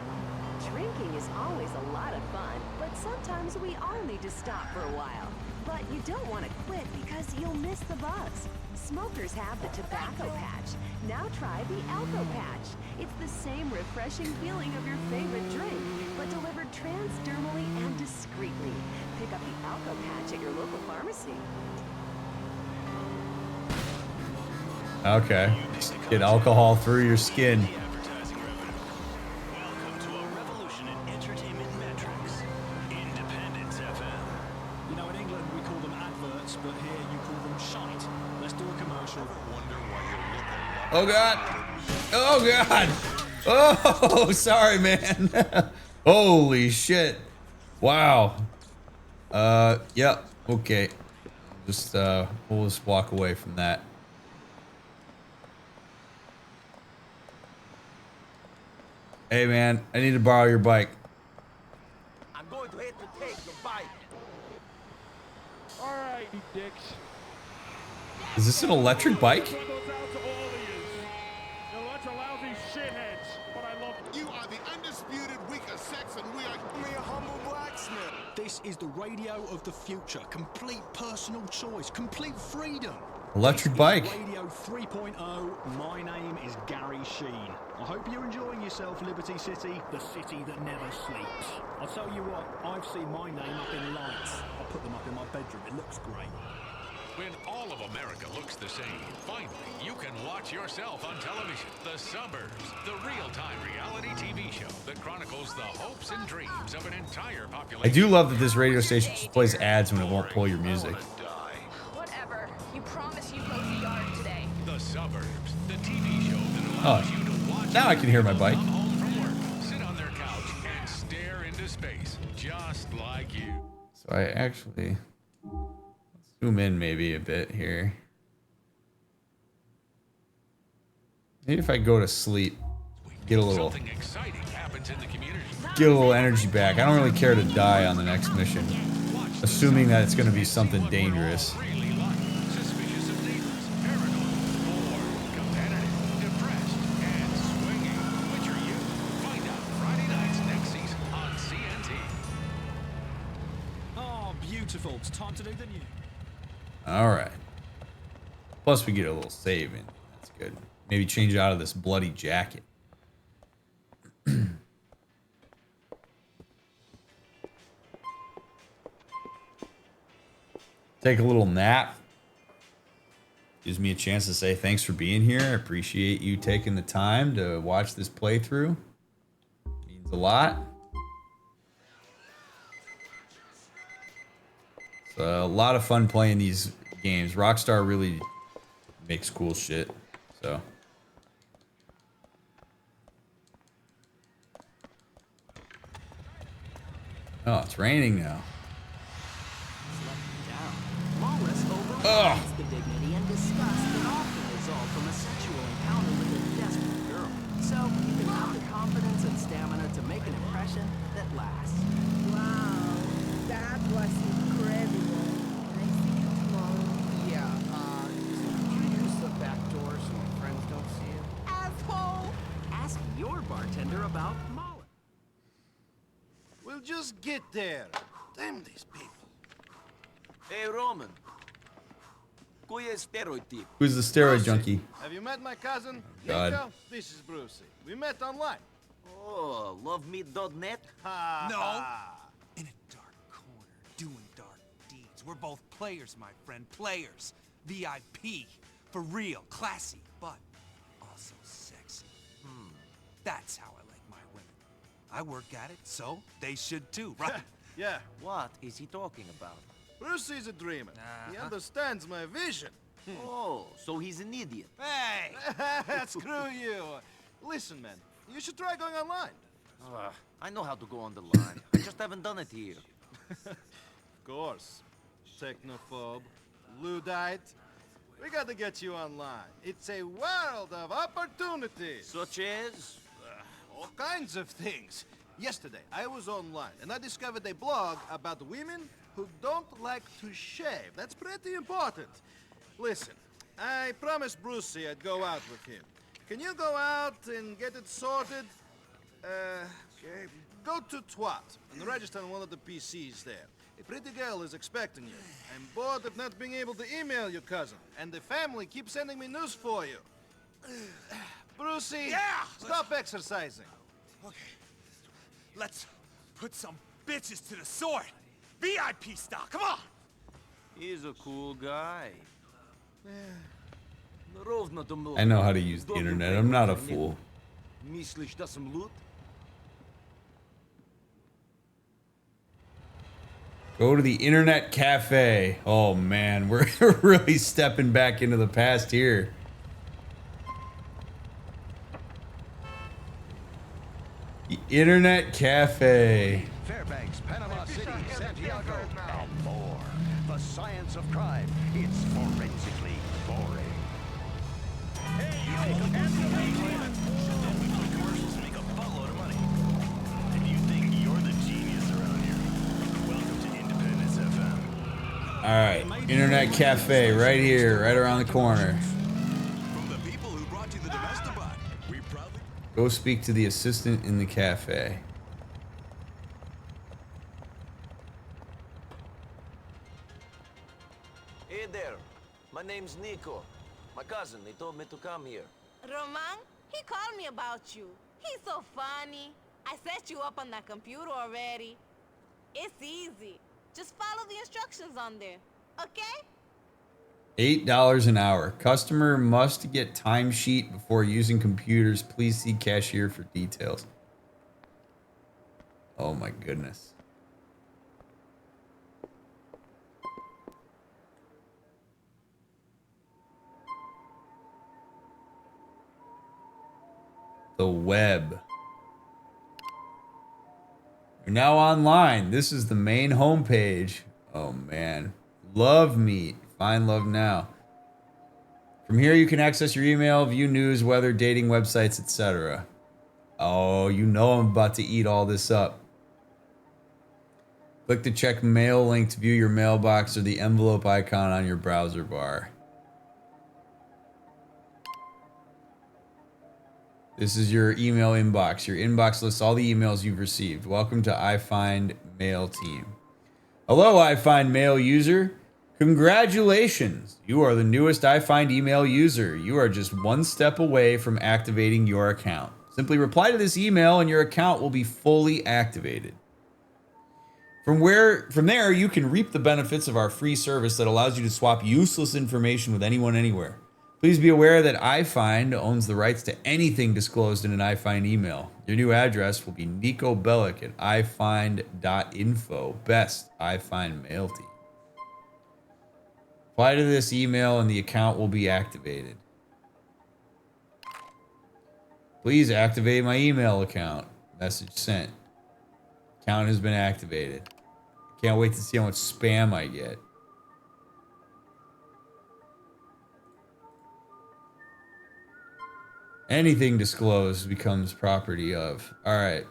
Drinking is always a lot of fun, but sometimes we all need to stop for a while. But you don't want to quit because you'll miss the buzz. Smokers have the tobacco patch. Now try the Alco patch. It's the same refreshing feeling of your favorite drink, but delivered transdermally and discreetly. Pick up the Alco patch at your local pharmacy. Okay. Just get alcohol through your skin. Welcome to a revolution in entertainment metrics. Independence FM. You know, in England we call them adverts, but here you call them shite. Let's do a commercial. Oh god. Oh god. Oh, sorry, man. Holy shit. Wow. Yep. Okay. Just we'll just walk away from that. Hey man, I need to borrow your bike. I'm going to have to take your bike. All right, you dicks. Is this an electric bike? You're lots of lousy shitheads, but I love you. You are the undisputed weaker sex, and we are only a humble blacksmith. This is the radio of the future. Complete personal choice. Complete freedom. Electric bike. Radio 3.0. My name is Gary Sheen. I hope you're enjoying yourself, Liberty City, the city that never sleeps. I'll tell you what, I've seen my name up in lights. I put them up in my bedroom. It looks great. When all of America looks the same, finally, you can watch yourself on television. The Suburbs, the real-time reality TV show that chronicles the hopes and dreams of an entire population. I do love that this radio station just plays ads when it won't pull your music. Whatever. You promise you go to the yard today. The Suburbs, the TV show that Oh, allows you to watch now I can hear my bike. come home from work, sit on their couch, and stare into space, just like you. So I actually zoom in maybe a bit here. Maybe if I go to sleep. Get a little, Something exciting happens in the community. get a little energy back. I don't really care to die on the next mission, assuming that it's going to be something dangerous. Really like suspicious of neighbors, paranoid, bored, competitive, depressed, and swinging. Which are you? Find out Friday nights next season on CNT. Oh, beautiful. It's time to do the news. All right. Plus, we get a little save in. That's good. Maybe change out of this bloody jacket. Take a little nap. Gives me a chance to say thanks for being here. I appreciate you taking the time to watch this playthrough. Means a lot. It's a lot of fun playing these games. Rockstar really makes cool shit. So. Oh, it's raining now. Lawless overrides the dignity and disgust that often result from a sexual encounter with a desperate girl. So you can have the confidence and stamina to make an impression that lasts. Wow, that was incredible. Can I see you tomorrow? Yeah, could you use the back door so my friends don't see you? Asshole! Ask your bartender about Molly. We'll just get there. Damn these people. Hey, Roman. Who is steroid tip? Who's the steroid junkie? Have you met my cousin, God. Niko? This is Brucey. We met online. Oh, lovemeat.net? No. In a dark corner, doing dark deeds. We're both players, my friend. Players. VIP. For real. Classy, but also sexy. That's how I like my women. I work at it, so they should too, right? Yeah. What is he talking about? Brucey's a dreamer. He understands my vision. Oh, so he's an idiot. Hey! Screw you. Listen, man. You should try going online. I know how to go on the line. I just haven't done it here. Of course. Technophobe. Luddite. We gotta get you online. It's a world of opportunities. Such as? All kinds of things. Yesterday, I was online, and I discovered a blog about women who don't like to shave. That's pretty important. Listen, I promised Brucey I'd go out with him. Can you go out and get it sorted? Okay. Go to Twat and register on one of the PCs there. A pretty girl is expecting you. I'm bored of not being able to email your cousin, and the family keeps sending me news for you. Brucey, Yeah! stop exercising. Okay. Let's put some bitches to the sword. VIP style, come on! He's a cool guy. I know how to use the internet. I'm not a fool. Misliš da sam lud? Go to the internet cafe. Oh man, we're really stepping back into the past here. The internet cafe. Fairbanks, Panama City, Santiago, and more. The science of crime. It's forensically boring. Hey, yo, commercials make a buttload of money. And you think you're the genius around here? Welcome to Independence FM. All right, internet cafe right here, right around the corner. From the people who brought you the Domestabot, we proudly... Go speak to the assistant in the cafe. Hey there. My name's Niko. My cousin, he told me to come here. Roman, he called me about you. He's so funny. I set you up on that computer already. It's easy. Just follow the instructions on there, okay? $8 an hour. Customer must get timesheet before using computers. Please see cashier for details. Oh my goodness. The web. You're now online. This is the main homepage. Oh man. Love Meet. Find love now. From here you can access your email, view news, weather, dating websites, etc. Oh, you know I'm about to eat all this up. Click the check mail link to view your mailbox or the envelope icon on your browser bar. This is your email inbox. Your inbox lists all the emails you've received. Welcome to iFind Mail Team. Hello, iFind Mail user. Congratulations. You are the newest iFind email user. You are just one step away from activating your account. Simply reply to this email and your account will be fully activated. From there, you can reap the benefits of our free service that allows you to swap useless information with anyone, anywhere. Please be aware that iFind owns the rights to anything disclosed in an iFind email. Your new address will be Niko Bellic at iFind.info. Best iFind mail team. Apply to this email and the account will be activated. Please activate my email account. Message sent. Account has been activated. Can't wait to see how much spam I get. Anything disclosed becomes property of. All right.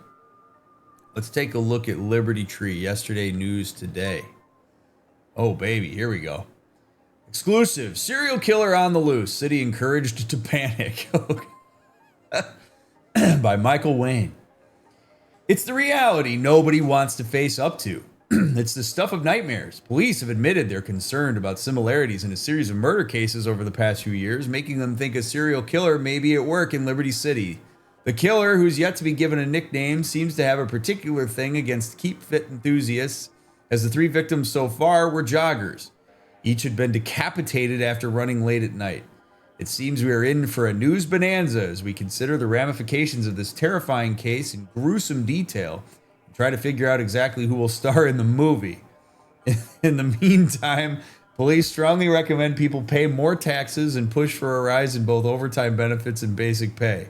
Let's take a look at Liberty Tree. Yesterday news today. Oh, baby. Here we go. Exclusive. Serial killer on the loose. City encouraged to panic. By Michael Wayne. It's the reality nobody wants to face up to. It's the stuff of nightmares. Police have admitted they're concerned about similarities in a series of murder cases over the past few years, making them think a serial killer may be at work in Liberty City. The killer, who's yet to be given a nickname, seems to have a particular thing against keep fit enthusiasts, as the 3 victims so far were joggers. Each had been decapitated after running late at night. It seems we are in for a news bonanza as we consider the ramifications of this terrifying case in gruesome detail and try to figure out exactly who will star in the movie. In the meantime, police strongly recommend people pay more taxes and push for a rise in both overtime benefits and basic pay.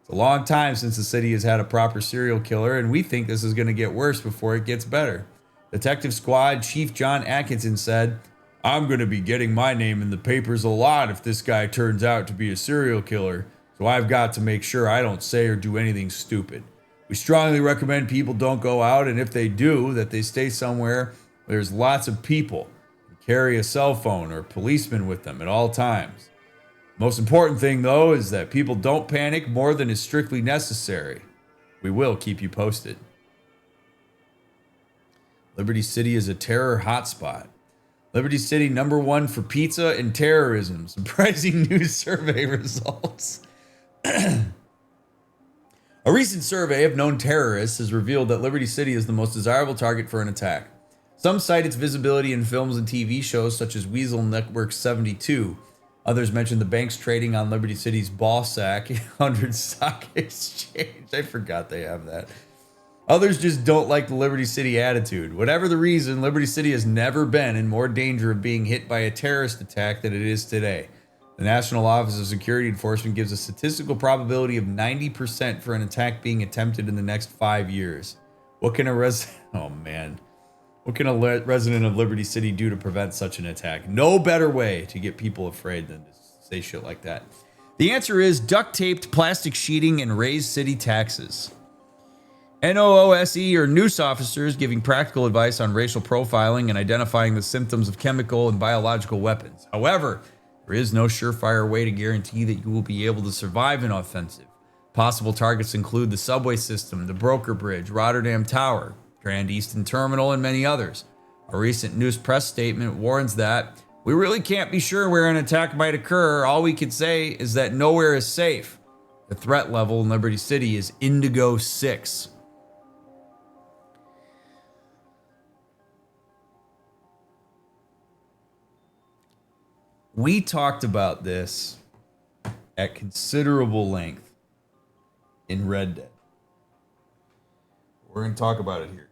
It's a long time since the city has had a proper serial killer, and we think this is going to get worse before it gets better. Detective Squad Chief John Atkinson said, "I'm going to be getting my name in the papers a lot if this guy turns out to be a serial killer, so I've got to make sure I don't say or do anything stupid. We strongly recommend people don't go out, and if they do, that they stay somewhere where there's lots of people and carry a cell phone or policeman with them at all times. Most important thing, though, is that people don't panic more than is strictly necessary. We will keep you posted." Liberty City is a terror hotspot. Liberty City #1 for pizza and terrorism. Surprising news survey results. A recent survey of known terrorists has revealed that Liberty City is the most desirable target for an attack. Some cite its visibility in films and TV shows such as Weasel Network 72. Others mention the banks trading on Liberty City's Ballsack 100 Stock Exchange. I forgot they have that. Others just don't like the Liberty City attitude. Whatever the reason, Liberty City has never been in more danger of being hit by a terrorist attack than it is today. The National Office of Security Enforcement gives a statistical probability of 90% for an attack being attempted in the next 5 years. What can a resident of Liberty City do to prevent such an attack? No better way to get people afraid than to say shit like that. The answer is duct taped plastic sheeting and raise city taxes. NOOSE or noose officers giving practical advice on racial profiling and identifying the symptoms of chemical and biological weapons. However, there is no surefire way to guarantee that you will be able to survive an offensive. Possible targets include the subway system, the Broker Bridge, Rotterdam Tower, Grand Eastern Terminal, and many others. A recent news press statement warns that we really can't be sure where an attack might occur. All we can say is that nowhere is safe. The threat level in Liberty City is Indigo 6. We talked about this at considerable length in Red Dead. We're going to talk about it here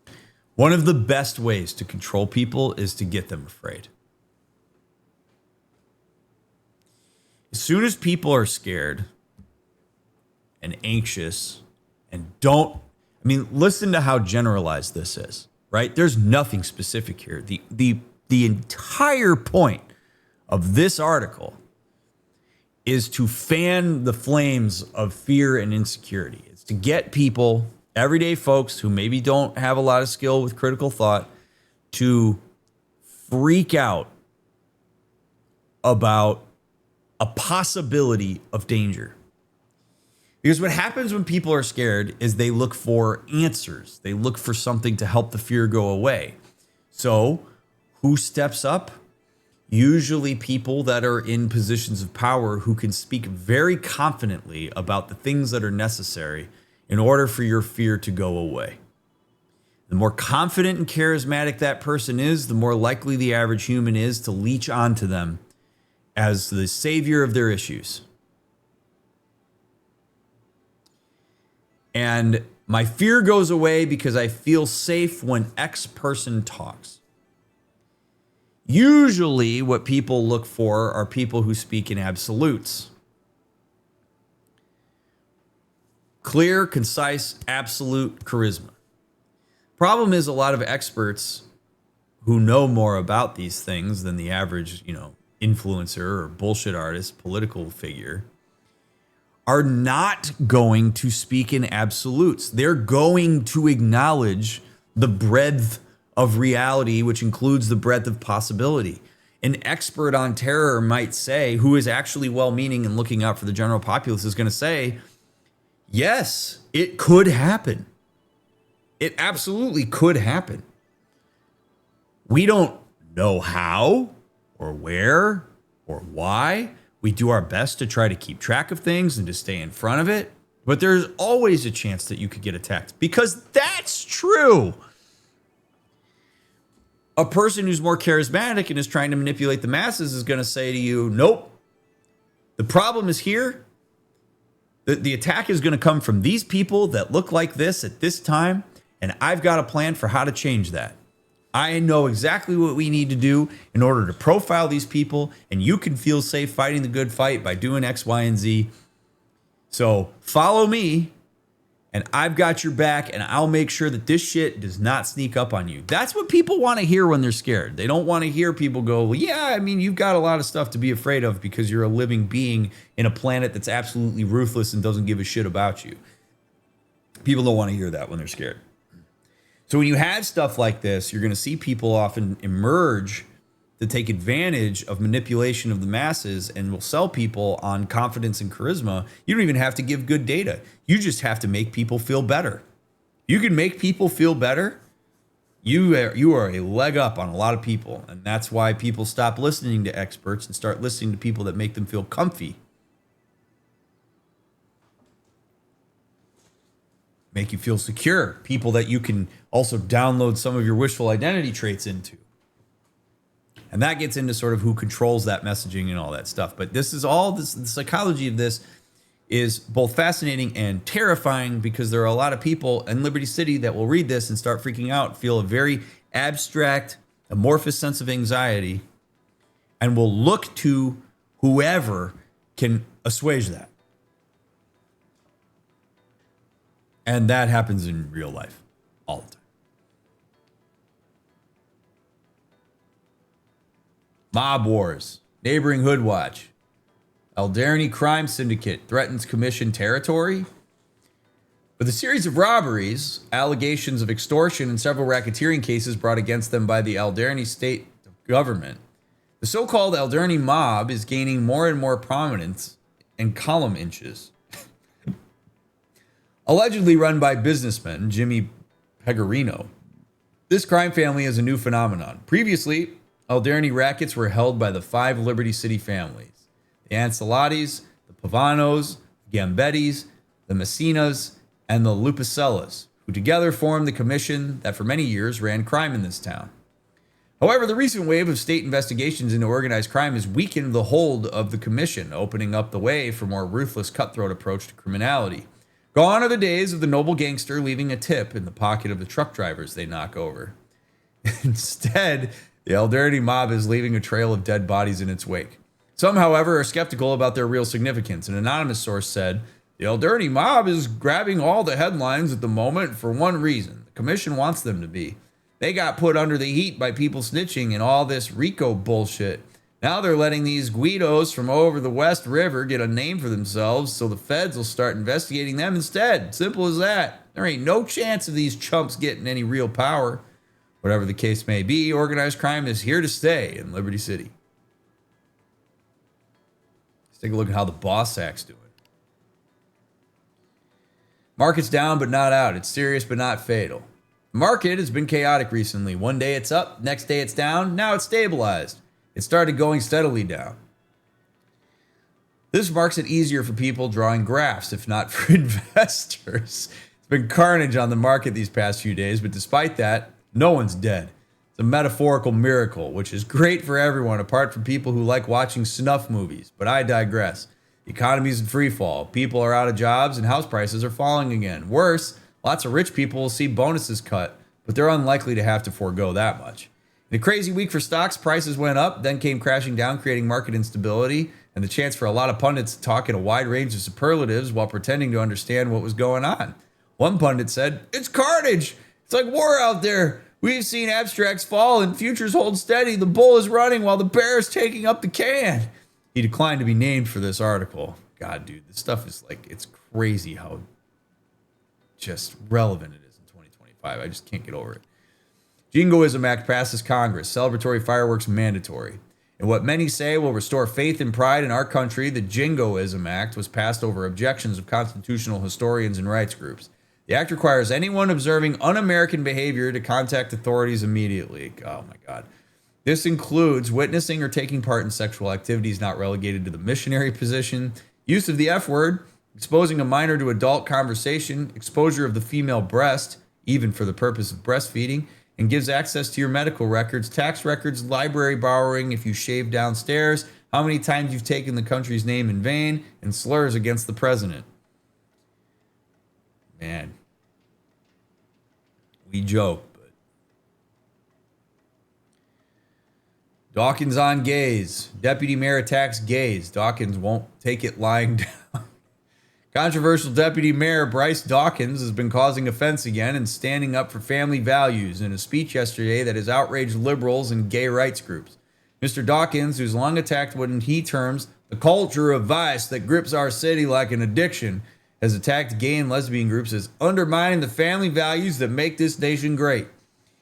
too. One of the best ways to control people is to get them afraid. As soon as people are scared and anxious and listen to how generalized this is, right? There's nothing specific here. The entire point of this article is to fan the flames of fear and insecurity. It's to get people, everyday folks who maybe don't have a lot of skill with critical thought, to freak out about a possibility of danger. Because what happens when people are scared is they look for answers. They look for something to help the fear go away. So who steps up? Usually people that are in positions of power who can speak very confidently about the things that are necessary in order for your fear to go away. The more confident and charismatic that person is, the more likely the average human is to leech onto them as the savior of their issues. And my fear goes away because I feel safe when X person talks. Usually what people look for are people who speak in absolutes. Clear, concise, absolute charisma. Problem is a lot of experts who know more about these things than the average, influencer or bullshit artist, political figure, are not going to speak in absolutes. They're going to acknowledge the breadth of reality, which includes the breadth of possibility. An expert on terror might say, who is actually well-meaning and looking out for the general populace, is going to say, yes, it could happen. It absolutely could happen. We don't know how or where or why. We do our best to try to keep track of things and to stay in front of it. But there's always a chance that you could get attacked, because that's true. A person who's more charismatic and is trying to manipulate the masses is going to say to you, nope, the problem is here. The attack is going to come from these people that look like this at this time, and I've got a plan for how to change that. I know exactly what we need to do in order to profile these people, and you can feel safe fighting the good fight by doing X, Y, and Z. So follow me, and I've got your back, and I'll make sure that this shit does not sneak up on you. That's what people want to hear when they're scared. They don't want to hear people go, well, yeah, I mean, you've got a lot of stuff to be afraid of because you're a living being in a planet that's absolutely ruthless and doesn't give a shit about you. People don't want to hear that when they're scared. So when you have stuff like this, you're going to see people often emerge to take advantage of manipulation of the masses and will sell people on confidence and charisma. You don't even have to give good data. You just have to make people feel better. You can make people feel better. You are a leg up on a lot of people. And that's why people stop listening to experts and start listening to people that make them feel comfy. Make you feel secure. People that you can also download some of your wishful identity traits into. And that gets into sort of who controls that messaging and all that stuff. But this is all this, the psychology of this is both fascinating and terrifying, because there are a lot of people in Liberty City that will read this and start freaking out, feel a very abstract, amorphous sense of anxiety, and will look to whoever can assuage that. And that happens in real life all the time. Mob wars, neighboring hood watch. Alderny crime syndicate threatens commission territory. With a series of robberies, allegations of extortion, and several racketeering cases brought against them by the Alderny state government, the so-called Alderny mob is gaining more and more prominence and column inches. Allegedly run by businessman Jimmy Pecorino, this crime family is a new phenomenon. Previously, Alderny rackets were held by the 5 Liberty City families: the Ancelottis, the Pavanos, the Gambettis, the Messinas, and the Lupicellas, who together formed the commission that for many years ran crime in this town. However, the recent wave of state investigations into organized crime has weakened the hold of the commission, opening up the way for more ruthless, cutthroat approach to criminality. Gone are the days of the noble gangster leaving a tip in the pocket of the truck drivers they knock over. Instead, the Alderny mob is leaving a trail of dead bodies in its wake. Some, however, are skeptical about their real significance. An anonymous source said, the Alderny mob is grabbing all the headlines at the moment for one reason. The commission wants them to be. They got put under the heat by people snitching and all this RICO bullshit. Now they're letting these Guidos from over the West River get a name for themselves, so the feds will start investigating them instead. Simple as that. There ain't no chance of these chumps getting any real power. Whatever the case may be, organized crime is here to stay in Liberty City. Let's take a look at how the boss sack's doing. Market's down but not out. It's serious but not fatal. The market has been chaotic recently. One day it's up, next day it's down, now it's stabilized. It started going steadily down. This marks it easier for people drawing graphs, if not for investors. It's been carnage on the market these past few days, but despite that, no one's dead. It's a metaphorical miracle, which is great for everyone apart from people who like watching snuff movies. But I digress. The economy's in free fall. People are out of jobs and house prices are falling again. Worse, lots of rich people will see bonuses cut, but they're unlikely to have to forego that much. In a crazy week for stocks, prices went up, then came crashing down, creating market instability and the chance for a lot of pundits to talk in a wide range of superlatives while pretending to understand what was going on. One pundit said, "It's carnage. It's like war out there. We've seen abstracts fall and futures hold steady. The bull is running while the bear is taking up the can." He declined to be named for this article. God, dude, this stuff is like, it's crazy how just relevant it is in 2025. I just can't get over it. Jingoism Act passes Congress. Celebratory fireworks mandatory. In what many say will restore faith and pride in our country, the Jingoism Act was passed over objections of constitutional historians and rights groups. The act requires anyone observing un-American behavior to contact authorities immediately. Oh my God. This includes witnessing or taking part in sexual activities not relegated to the missionary position, use of the F word, exposing a minor to adult conversation, exposure of the female breast, even for the purpose of breastfeeding, and gives access to your medical records, tax records, library borrowing if you shave downstairs, how many times you've taken the country's name in vain, and slurs against the president. Man, we joke, but Dawkins on gays. Deputy mayor attacks gays. Dawkins won't take it lying down. Controversial Deputy Mayor Bryce Dawkins has been causing offense again and standing up for family values in a speech yesterday that has outraged liberals and gay rights groups. Mr. Dawkins, who's long attacked what he terms the culture of vice that grips our city like an addiction, has attacked gay and lesbian groups as undermining the family values that make this nation great.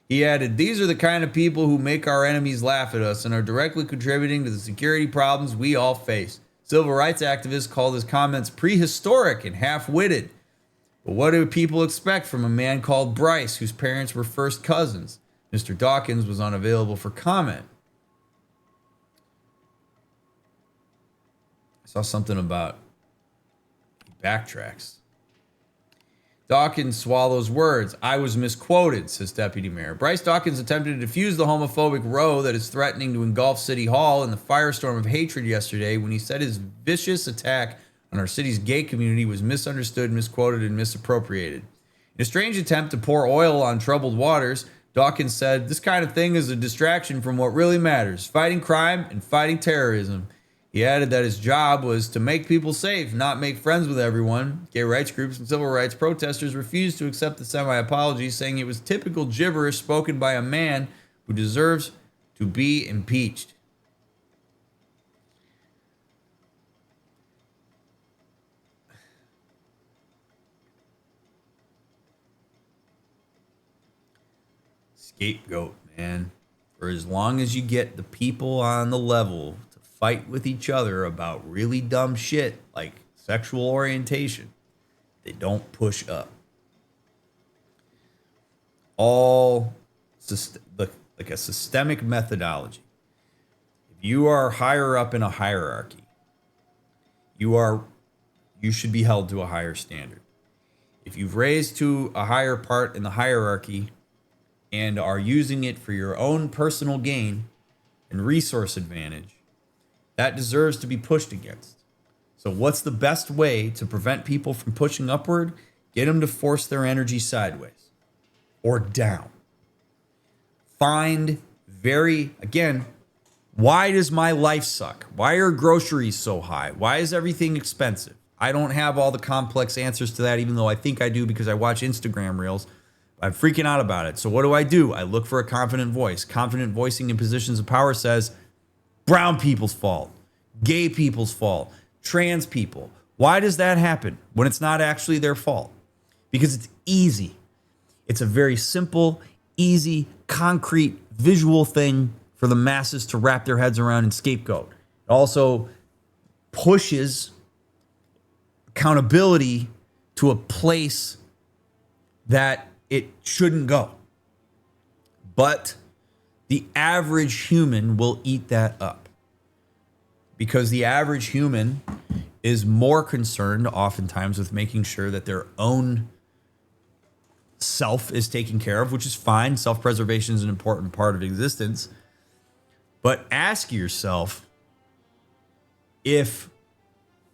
He added, "These are the kind of people who make our enemies laugh at us and are directly contributing to the security problems we all face." Civil rights activists called his comments prehistoric and half-witted. But what do people expect from a man called Bryce, whose parents were first cousins? Mr. Dawkins was unavailable for comment. I saw something about backtracks. Dawkins swallows words. "I was misquoted," says Deputy Mayor. Bryce Dawkins attempted to defuse the homophobic row that is threatening to engulf City Hall in the firestorm of hatred yesterday when he said his vicious attack on our city's gay community was misunderstood, misquoted, and misappropriated. In a strange attempt to pour oil on troubled waters, Dawkins said, "This kind of thing is a distraction from what really matters, fighting crime and fighting terrorism." He added that his job was to make people safe, not make friends with everyone. Gay rights groups and civil rights protesters refused to accept the semi-apology, saying it was typical gibberish spoken by a man who deserves to be impeached. Scapegoat, man. For as long as you get the people on the level to fight with each other about really dumb shit like sexual orientation, they don't push up. All like a systemic methodology. If you are higher up in a hierarchy, you should be held to a higher standard. If you've raised to a higher part in the hierarchy and are using it for your own personal gain and resource advantage, that deserves to be pushed against. So what's the best way to prevent people from pushing upward? Get them to force their energy sideways or down. Find why does my life suck? Why are groceries so high? Why is everything expensive? I don't have all the complex answers to that, even though I think I do because I watch Instagram reels. I'm freaking out about it. So what do? I look for a confident voice. Confident voicing in positions of power says, brown people's fault, gay people's fault, trans people. Why does that happen when it's not actually their fault? Because it's easy. It's a very simple, easy, concrete, visual thing for the masses to wrap their heads around and scapegoat. It also pushes accountability to a place that it shouldn't go. But the average human will eat that up because the average human is more concerned oftentimes with making sure that their own self is taken care of, which is fine. Self-preservation is an important part of existence. But ask yourself if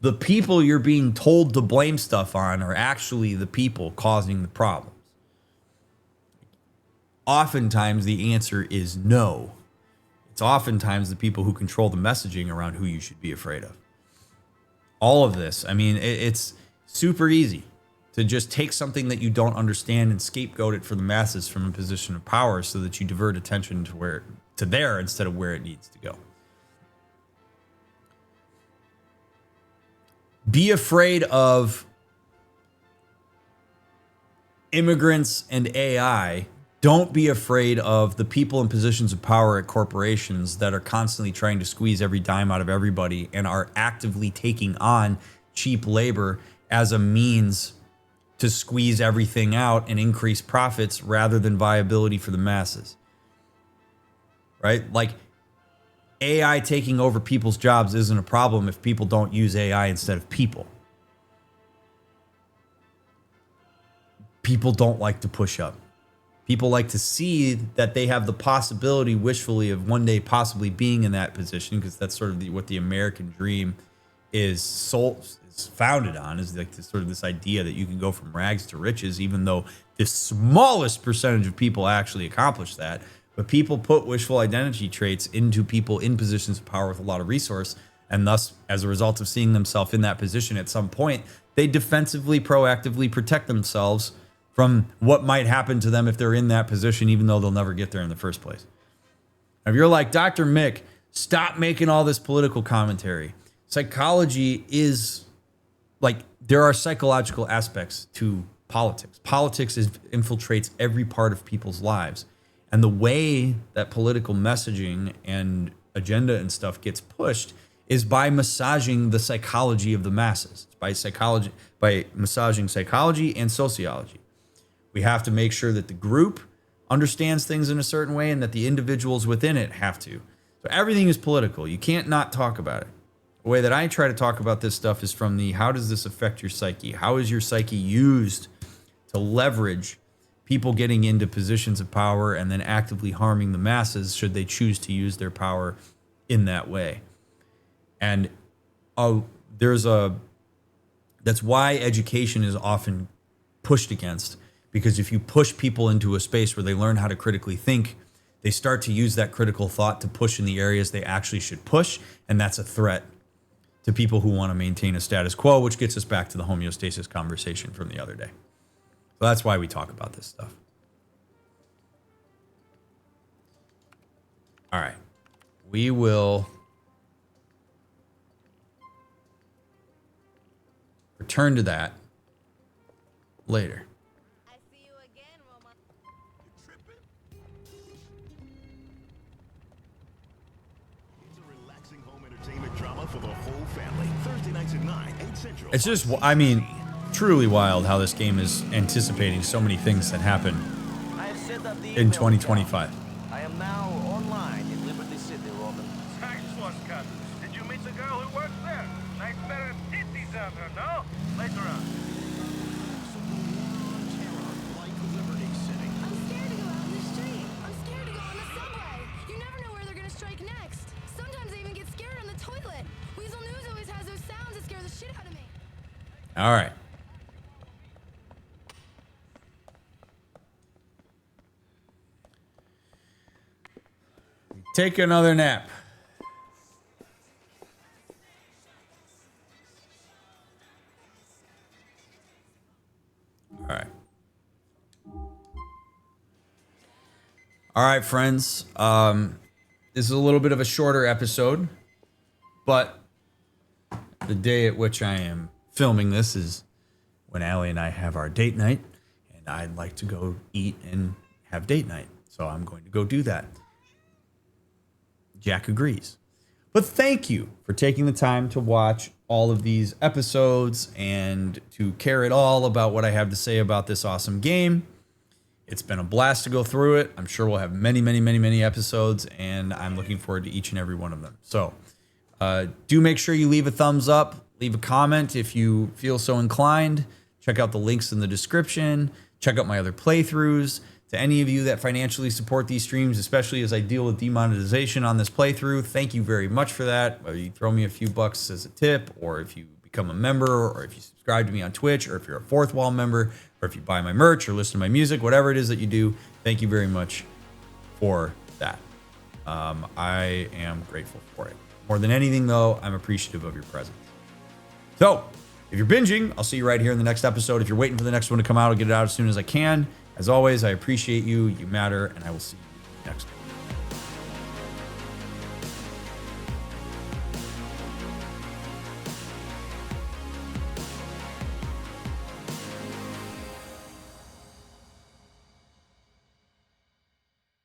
the people you're being told to blame stuff on are actually the people causing the problems. Oftentimes the answer is no. It's oftentimes the people who control the messaging around who you should be afraid of. All of this, I mean, it's super easy to just take something that you don't understand and scapegoat it for the masses from a position of power so that you divert attention to there instead of where it needs to go. Be afraid of immigrants and AI. Don't be afraid of the people in positions of power at corporations that are constantly trying to squeeze every dime out of everybody and are actively taking on cheap labor as a means to squeeze everything out and increase profits rather than viability for the masses. Right? Like AI taking over people's jobs isn't a problem if people don't use AI instead of people. People don't like to push up. People like to see that they have the possibility wishfully of one day possibly being in that position, because that's sort of what the American dream is founded on, is like this idea that you can go from rags to riches, even though the smallest percentage of people actually accomplish that. But people put wishful identity traits into people in positions of power with a lot of resource, and thus, as a result of seeing themselves in that position at some point, they defensively, proactively protect themselves from what might happen to them if they're in that position, even though they'll never get there in the first place. If you're like, DrMick, stop making all this political commentary. Psychology is like, there are psychological aspects to politics. Politics infiltrates every part of people's lives. And the way that political messaging and agenda and stuff gets pushed is by massaging the psychology of the masses. It's by massaging psychology and sociology. We have to make sure that the group understands things in a certain way and that the individuals within it have to. So everything is political. You can't not talk about it. The way that I try to talk about this stuff is from the, how does this affect your psyche? How is your psyche used to leverage people getting into positions of power and then actively harming the masses should they choose to use their power in that way? And that's why education is often pushed against. Because if you push people into a space where they learn how to critically think, they start to use that critical thought to push in the areas they actually should push. And that's a threat to people who want to maintain a status quo, which gets us back to the homeostasis conversation from the other day. So that's why we talk about this stuff. All right. We will return to that later. Drama for the whole family. Thursday nights at 9, 8 Central. It's just, I mean, truly wild how this game is anticipating so many things that happen in 2025. I am now online in Liberty City, Roman. Thanks, Cut. Did you meet the girl who works there? Nice pair of titties on her, no? Later on. All right. Take another nap. All right. All right, friends. this is a little bit of a shorter episode, but the day at which I am filming this is when Allie and I have our date night, and I'd like to go eat and have date night. So I'm going to go do that. Jack agrees. But thank you for taking the time to watch all of these episodes and to care at all about what I have to say about this awesome game. It's been a blast to go through it. I'm sure we'll have many, many, many, many episodes, and I'm looking forward to each and every one of them. So do make sure you leave a thumbs up, leave a comment if you feel so inclined. Check out the links in the description. Check out my other playthroughs. To any of you that financially support these streams, especially as I deal with demonetization on this playthrough, thank you very much for that. Whether you throw me a few bucks as a tip, or if you become a member, or if you subscribe to me on Twitch, or if you're a Fourth Wall member, or if you buy my merch or listen to my music, whatever it is that you do, thank you very much for that. I am grateful for it. More than anything, though, I'm appreciative of your presence. So, if you're binging, I'll see you right here in the next episode. If you're waiting for the next one to come out, I'll get it out as soon as I can. As always, I appreciate you. You matter, and I will see you next time.